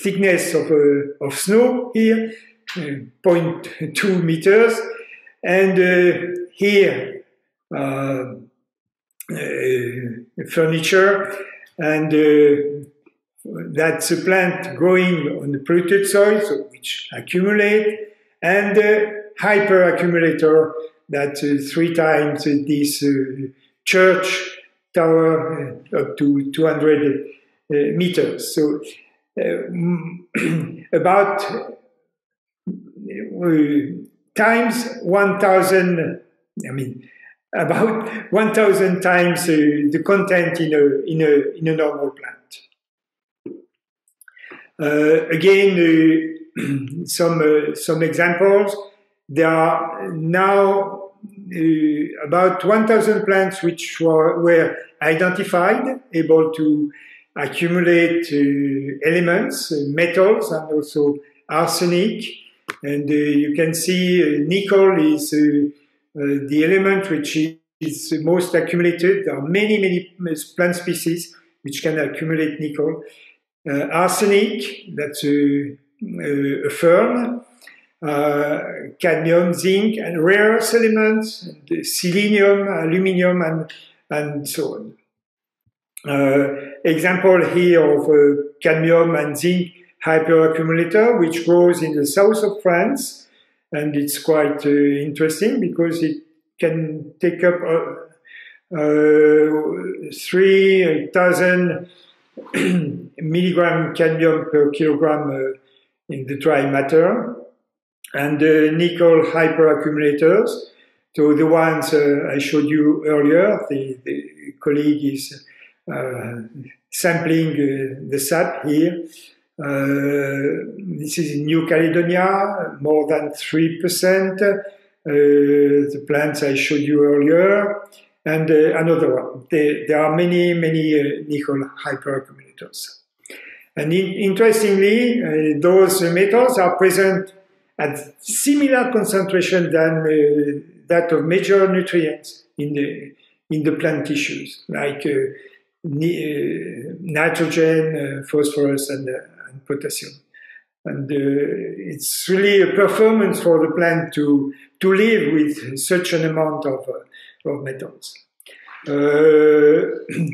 thickness of snow here, 0.2 meters, and here furniture, and that's a plant growing on the polluted soil, so which accumulate, and hyperaccumulator that's 3 times this church tower up to 200 meters. So about times 1,000. I mean, about 1,000 times the content in a normal plant. Again, some examples. There are now about 1,000 plants which were identified, able to accumulate elements, metals, and also arsenic. And you can see nickel is the element which is most accumulated. There are many plant species which can accumulate nickel. Arsenic, that's a fern. Cadmium, zinc, and rare earth elements, selenium, aluminium, and so on. Example here of cadmium and zinc hyperaccumulator, which grows in the south of France. And it's quite interesting because it can take up 3,000 milligram cadmium per kilogram in the dry matter. And nickel hyperaccumulators. So the ones I showed you earlier, the colleague is sampling the sap here. This is in New Caledonia, more than 3%. The plants I showed you earlier. And another one. There are many nickel hyperaccumulators. And interestingly, those metals are present at similar concentration than that of major nutrients in the plant tissues, like nitrogen, phosphorus, and potassium. And it's really a performance for the plant to live with such an amount of metals.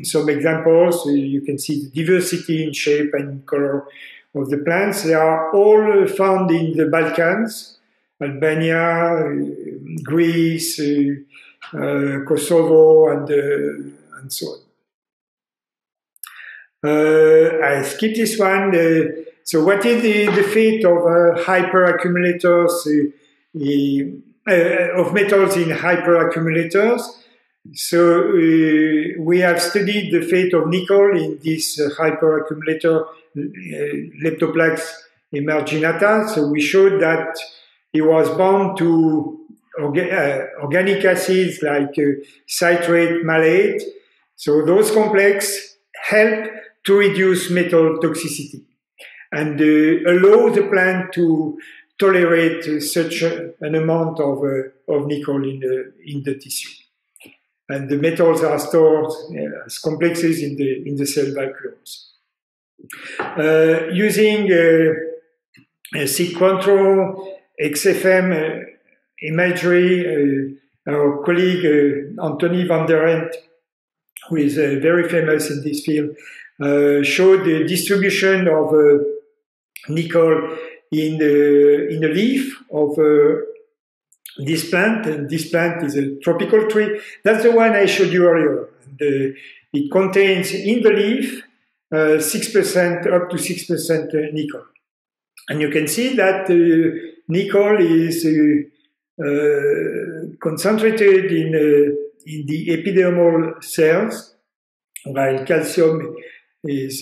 Some examples, you can see the diversity in shape and color of the plants. They are all found in the Balkans, Albania, Greece, Kosovo, and so on. I skipped this one. So what is the fate of hyperaccumulators, of metals in hyperaccumulators? So we have studied the fate of nickel in this hyperaccumulator, Leptoplax emarginata. So we showed that it was bound to organic acids like citrate, malate. So those complexes help to reduce metal toxicity and allow the plant to tolerate such an amount of nickel in the tissue. And the metals are stored as complexes in the cell vacuoles. Using seed control, XFM imagery, our colleague Anthony van der Ent, who is very famous in this field, showed the distribution of nickel in the leaf of this plant, and this plant is a tropical tree. That's the one I showed you earlier. And, it contains in the leaf 6%, up to 6% nickel. And you can see that nickel is concentrated in the epidermal cells, while calcium is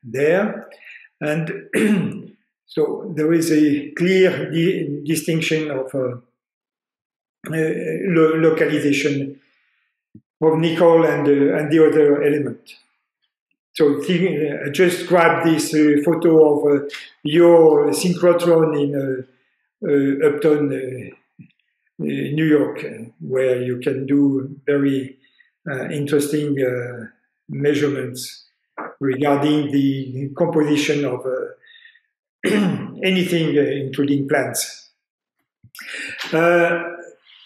there. And so there is a clear distinction of localization of nickel and the other element. So I just grabbed this photo of your synchrotron in Upton, New York, where you can do very interesting measurements regarding the composition of anything, including plants.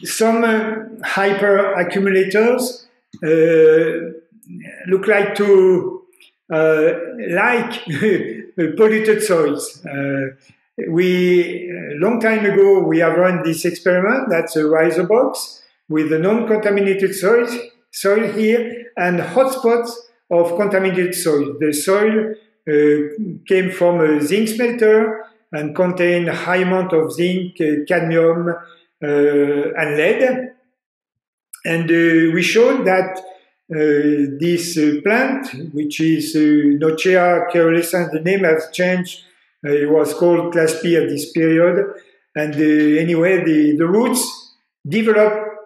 Some hyperaccumulators look like polluted soils. Long time ago, we have run this experiment. That's a riser box with the non-contaminated soil here and hotspots of contaminated soil. The soil came from a zinc smelter and contained a high amount of zinc, cadmium, and lead. And we showed that this plant, which is Nochea caeruleans, the name has changed. It was called Class P at this period. And anyway, the roots developed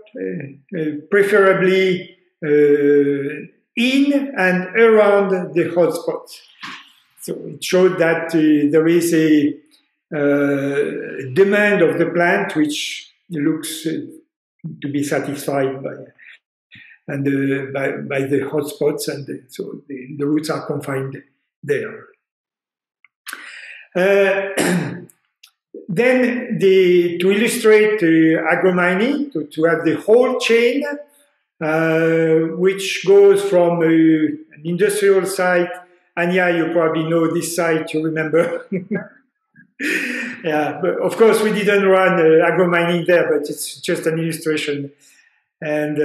preferably in and around the hotspots. So it showed that there is a demand of the plant which looks to be satisfied by the hotspots, and so the roots are confined there. Then to illustrate agromining, to have the whole chain, which goes from an industrial site Anya, you probably know this site, you remember. Yeah, but of course we didn't run agromining there, but it's just an illustration. And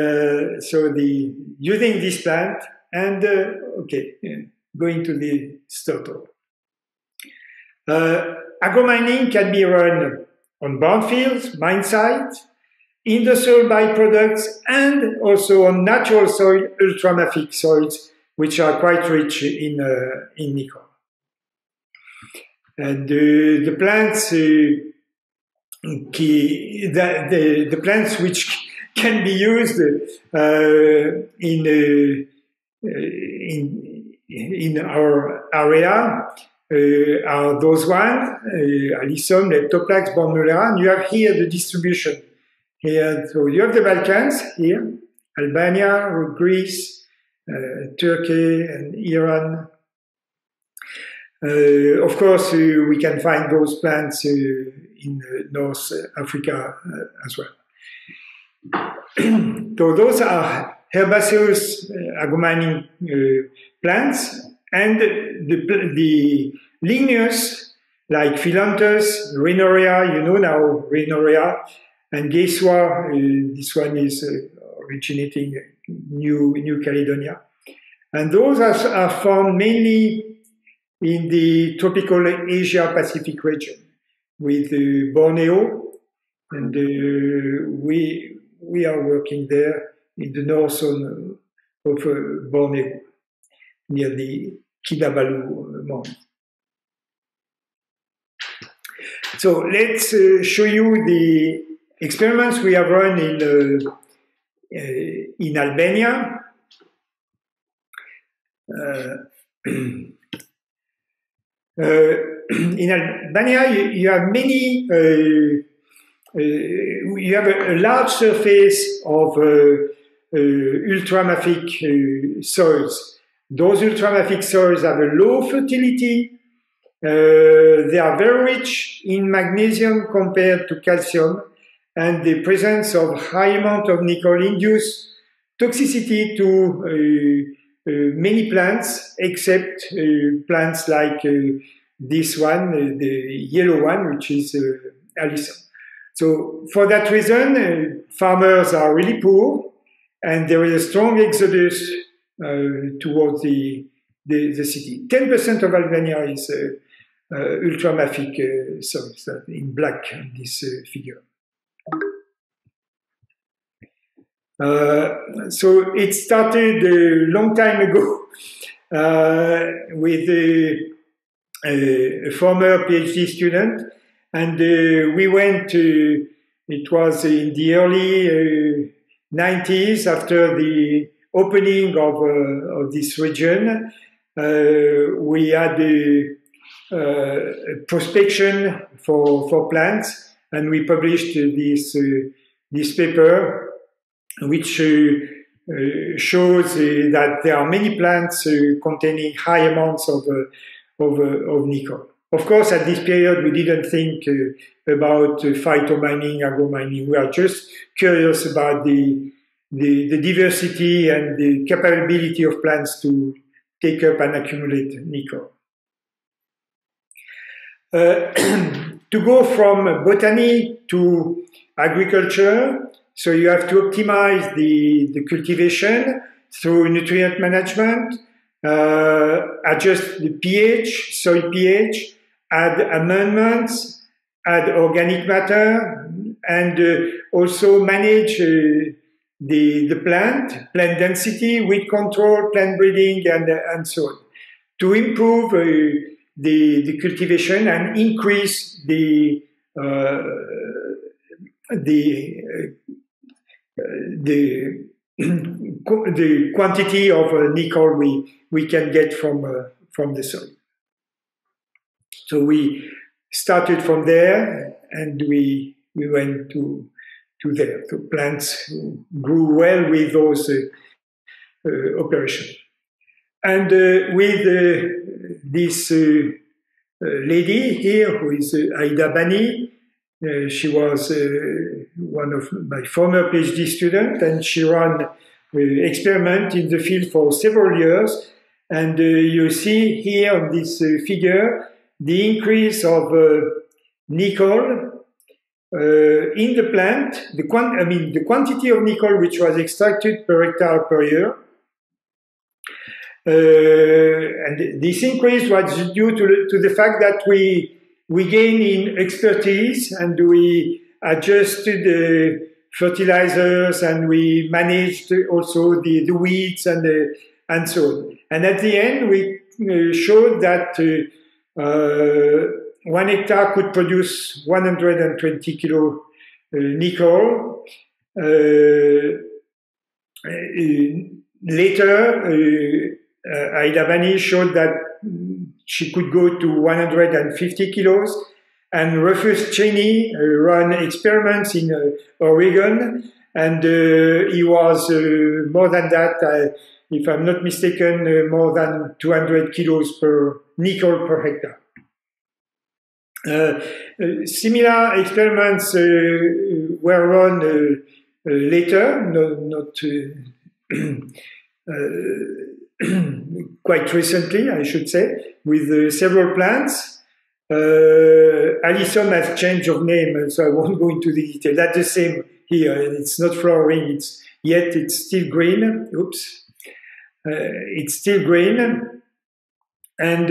so using this plant, and going to the total. Agromining can be run on brownfields, mine sites, industrial byproducts, and also on natural soil, ultramafic soils, which are quite rich in nickel. And the plants, the plants which can be used in our area are those ones, Alyssum, Leptoplax, Bornulera, and you have here the distribution. Here, so you have the Balkans here, Albania, Greece, Turkey, and Iran. Of course, we can find those plants in North Africa as well. So those are herbaceous agromining plants, and the ligneous, like Phyllanthus, Rhinorrhea, you know now Rhinorrhea, and Gesua, this one is originating New Caledonia. And those are found mainly in the tropical Asia-Pacific region, with Borneo, and we are working there in the north zone of Borneo, near the Kinabalu Mountain. So let's show you the experiments we have run in Albania. In Albania, you have many. You have a large surface of ultramafic soils. Those ultramafic soils have a low fertility. They are very rich in magnesium compared to calcium, and the presence of high amount of nickel induce toxicity to many plants, except plants like this one, the yellow one, which is Alyssum. So for that reason, farmers are really poor, and there is a strong exodus towards the city. 10% of Albania is ultramafic soils, in black, this figure. So it started a long time ago with a former PhD student, and we went to, it was in the early 90s, after the opening of this region. We had a prospection for plants, and we published this paper, which shows that there are many plants containing high amounts of nickel. Of course, at this period, we didn't think about phytomining, agromining. We are just curious about the diversity and the capability of plants to take up and accumulate nickel. To go from botany to agriculture, so you have to optimize the cultivation through nutrient management, adjust the pH, soil pH, add amendments, add organic matter, and also manage the plant density, weed control, plant breeding, and so on, to improve the cultivation and increase the quantity of nickel we can get from the soil. So we started from there, and we went to there. So plants grew well with those operations. And with this lady here, who is Aida Bani, she was one of my former PhD students, and she ran experiment in the field for several years. And you see here on this figure the increase of nickel in the plant, the quantity of nickel which was extracted per hectare per year. And this increase was due to the fact that we gain in expertise, and we adjusted the fertilizers, and we managed also the weeds and so on. And at the end, we showed that 1 hectare could produce 120 kilo nickel. Later, Aida Bani showed that she could go to 150 kilos, and Rufus Cheney ran experiments in Oregon, and he was more than that, if I'm not mistaken, more than 200 kilos per nickel per hectare. Similar experiments were run later, not quite recently, I should say, with several plants. Alison has changed of name, so I won't go into the detail. That's the same here. It's not flowering yet. It's still green. Oops. It's still green. And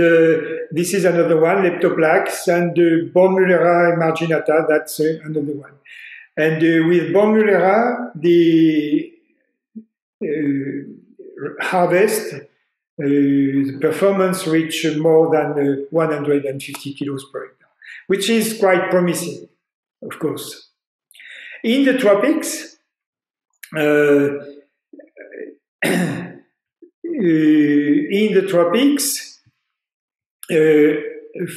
this is another one, Leptoplax, and Bormulera marginata, that's another one. And with Bormulera, the harvest, the performance reached more than 150 kilos per hectare, which is quite promising, of course. In the tropics,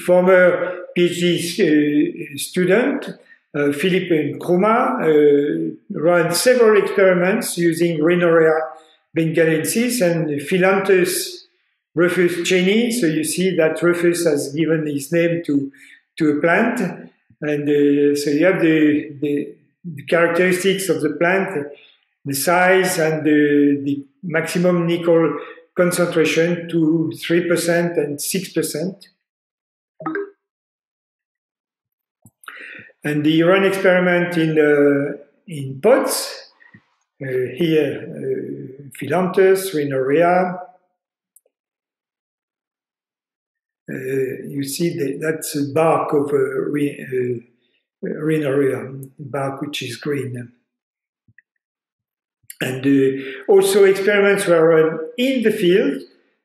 former PhD student Philippe Nkrumah ran several experiments using Rhinorrhea bengalensis and Phyllanthus Rufus Cheney. So you see that Rufus has given his name to a plant, and so you have the characteristics of the plant, the size, and the maximum nickel concentration to 3% and 6%. And the Iran experiment in pots, here Phyllanthus, Rhinorrhea. You see that's the bark of Rhinorrhea, bark which is green. And also experiments were run in the field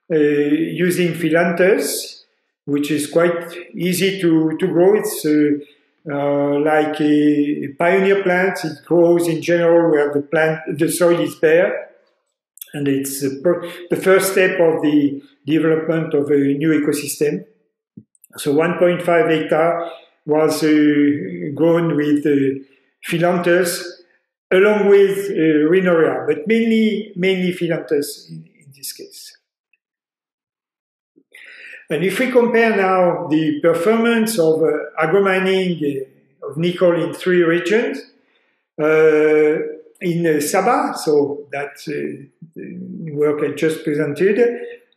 using Phyllanthus, which is quite easy to grow. It's like a pioneer plant. It grows in general where the soil is bare, and it's the first step of the development of a new ecosystem. So 1.5 hectare was grown with Phyllanthus along with Rhinorrhea, but mainly Phyllanthus in this case. And if we compare now the performance of agromining of nickel in 3 regions, in Sabah, so that's the work I just presented,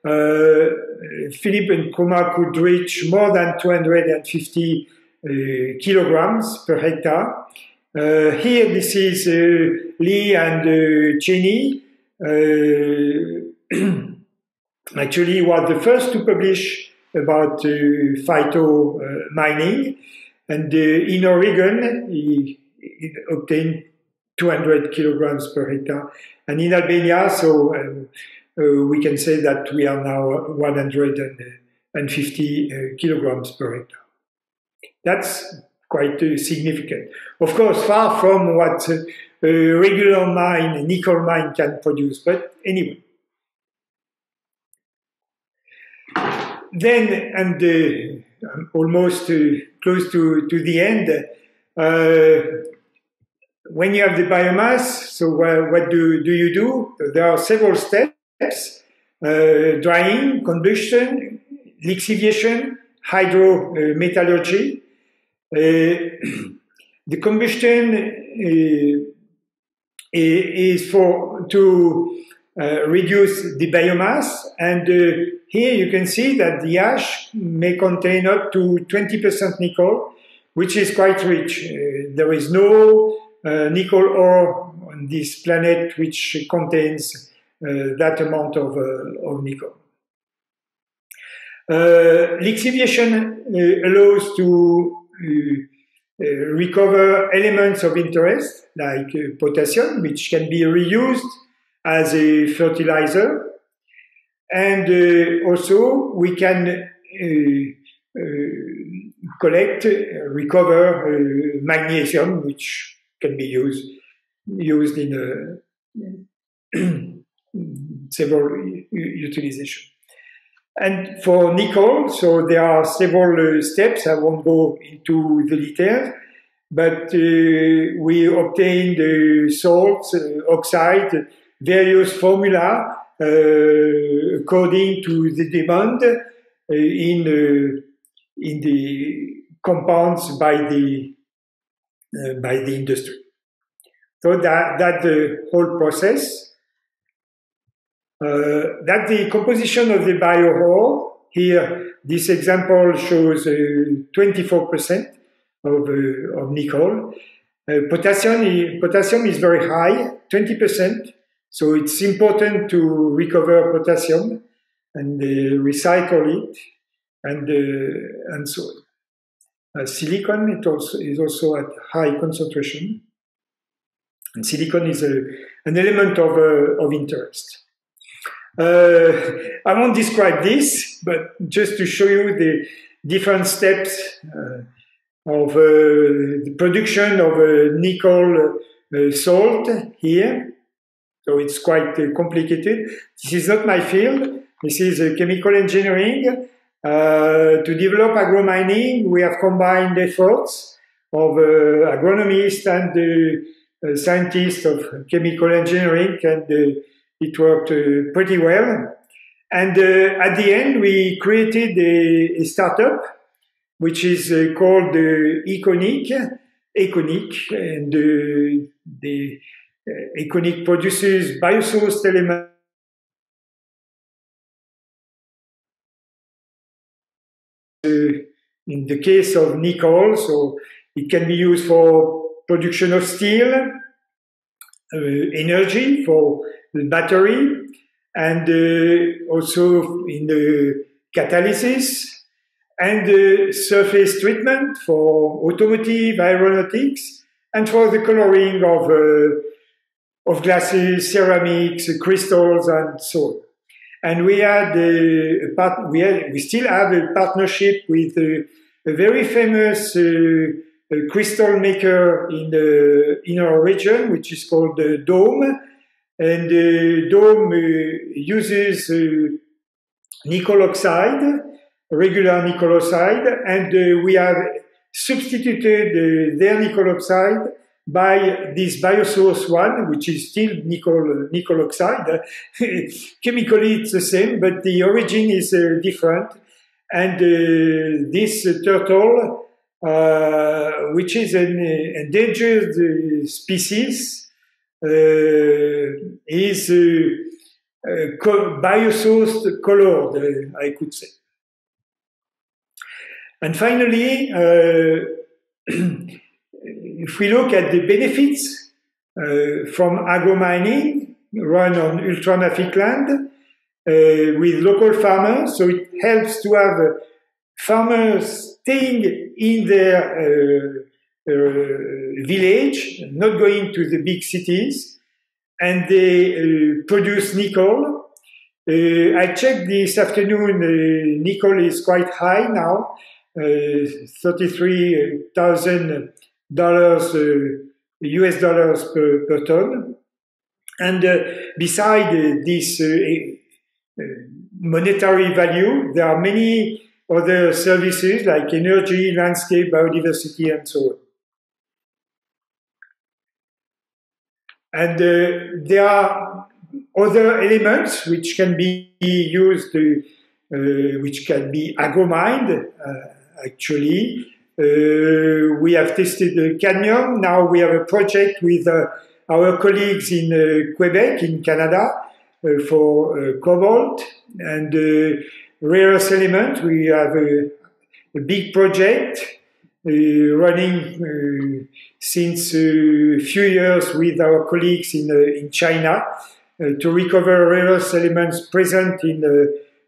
Philippe Nkrumah could reach more than 250 kilograms per hectare. Here, this is Lee and Cheney. Actually, was the first to publish about phytomining, and in Oregon, he obtained 200 kilograms per hectare, and in Albania, so we can say that we are now 150 kilograms per hectare. That's quite significant. Of course, far from what a regular nickel mine can produce, but anyway. Then, and almost close to the end, when you have the biomass, so what do you do? There are several steps: drying, combustion, lixiviation, hydrometallurgy. The combustion is to reduce the biomass. And here you can see that the ash may contain up to 20% nickel, which is quite rich. There is no nickel ore on this planet which contains that amount of nickel. Lixiviation allows to recover elements of interest like potassium, which can be reused as a fertilizer. And also we can recover magnesium, which can be used in several utilizations. And for nickel, so there are several steps. I won't go into the details, but we obtain the salts, oxide, various formula according to the demand in the compounds by the industry. So that's the whole process. That's the composition of the bio-ore. Here, this example shows 24% of nickel. Potassium is very high, 20%. So it's important to recover potassium and recycle it, and so on. Silicon is also at high concentration, and silicon is an element of interest. I won't describe this, but just to show you the different steps of the production of nickel salt here. So it's quite complicated. This is not my field. This is chemical engineering. To develop agromining, we have combined efforts of agronomists and scientists of chemical engineering, and it worked pretty well. And at the end, we created a startup, which is called Econic, and the Econic produces biosourced elements in the case of nickel, so it can be used for production of steel, energy for the battery, and also in the catalysis, and surface treatment for automotive, aeronautics, and for the coloring of glasses, ceramics, crystals, and so on. And we had we still have a partnership with a very famous crystal maker in our region, which is called Dome. And Dome uses nickel oxide, regular nickel oxide, and we have substituted their nickel oxide by this biosource one, which is still nickel oxide. Chemically, it's the same, but the origin is different. And this turtle, which is an endangered species, is biosourced colored, I could say. And finally, if we look at the benefits from agromining run on ultramafic land with local farmers, so it helps to have farmers staying in their village, not going to the big cities, and they produce nickel. I checked this afternoon, nickel is quite high now, $33,000 US dollars per ton. And beside this monetary value, there are many other services like energy, landscape, biodiversity, and so on. And there are other elements which can be used, which can be agromined, actually. We have tested cadmium. Now we have a project with our colleagues in Quebec, in Canada, for cobalt and rare earth element. We have a big project running since a few years with our colleagues in China to recover rare earth elements present in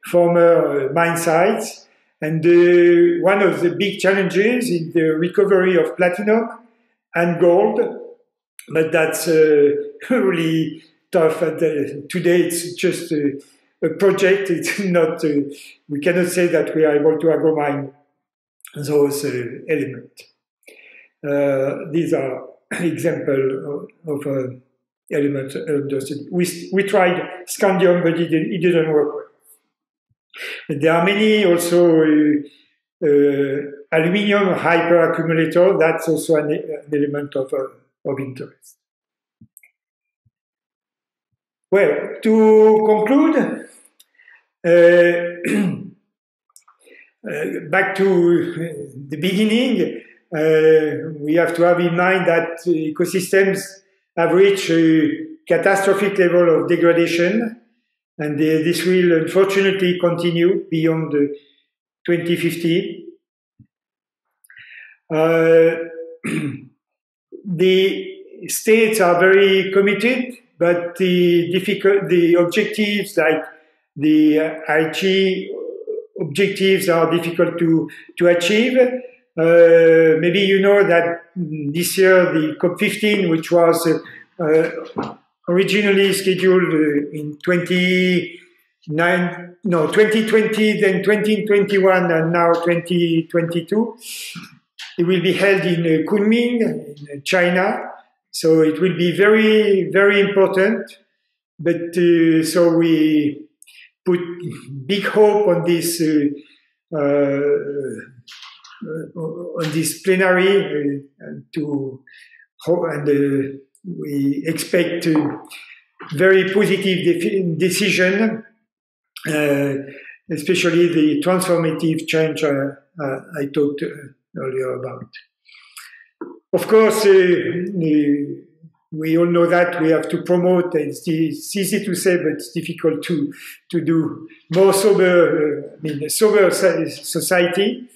former mine sites. And one of the big challenges is the recovery of platinum and gold, but that's really tough. Today it's just a project. It's not. We cannot say that we are able to agromine those elements. These are examples of elements. We tried scandium, but it didn't work well. There are many also aluminium hyperaccumulator. That's also an element of interest. Well, to conclude, back to the beginning, we have to have in mind that ecosystems have reached a catastrophic level of degradation, and this will unfortunately continue beyond 2050. The states are very committed, but the objectives like the IT objectives are difficult to achieve. Maybe you know that this year the COP15, which was originally scheduled in 2020, then 2021, and now 2022. It will be held in Kunming, in China. So it will be very, very important. But so we put big hope on this plenary we expect very positive decision, especially the transformative change I talked earlier about. Of course, we all know that we have to promote, it's easy to say, but it's difficult to do more sober society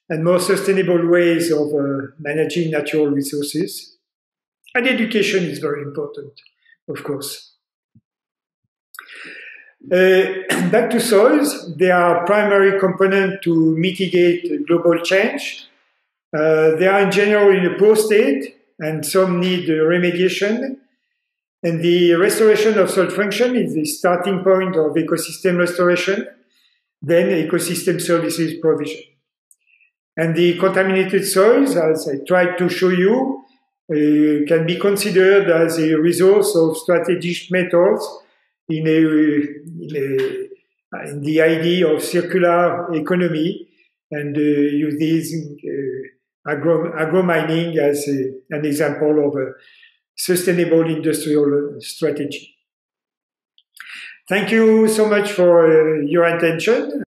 and more sustainable ways of managing natural resources. And education is very important, of course. Back to soils, they are a primary component to mitigate global change. They are in general in a poor state, and some need remediation. And the restoration of soil function is the starting point of ecosystem restoration, then ecosystem services provision. And the contaminated soils, as I tried to show you, can be considered as a resource of strategic metals in the idea of circular economy, and using agromining as an example of a sustainable industrial strategy. Thank you so much for your attention.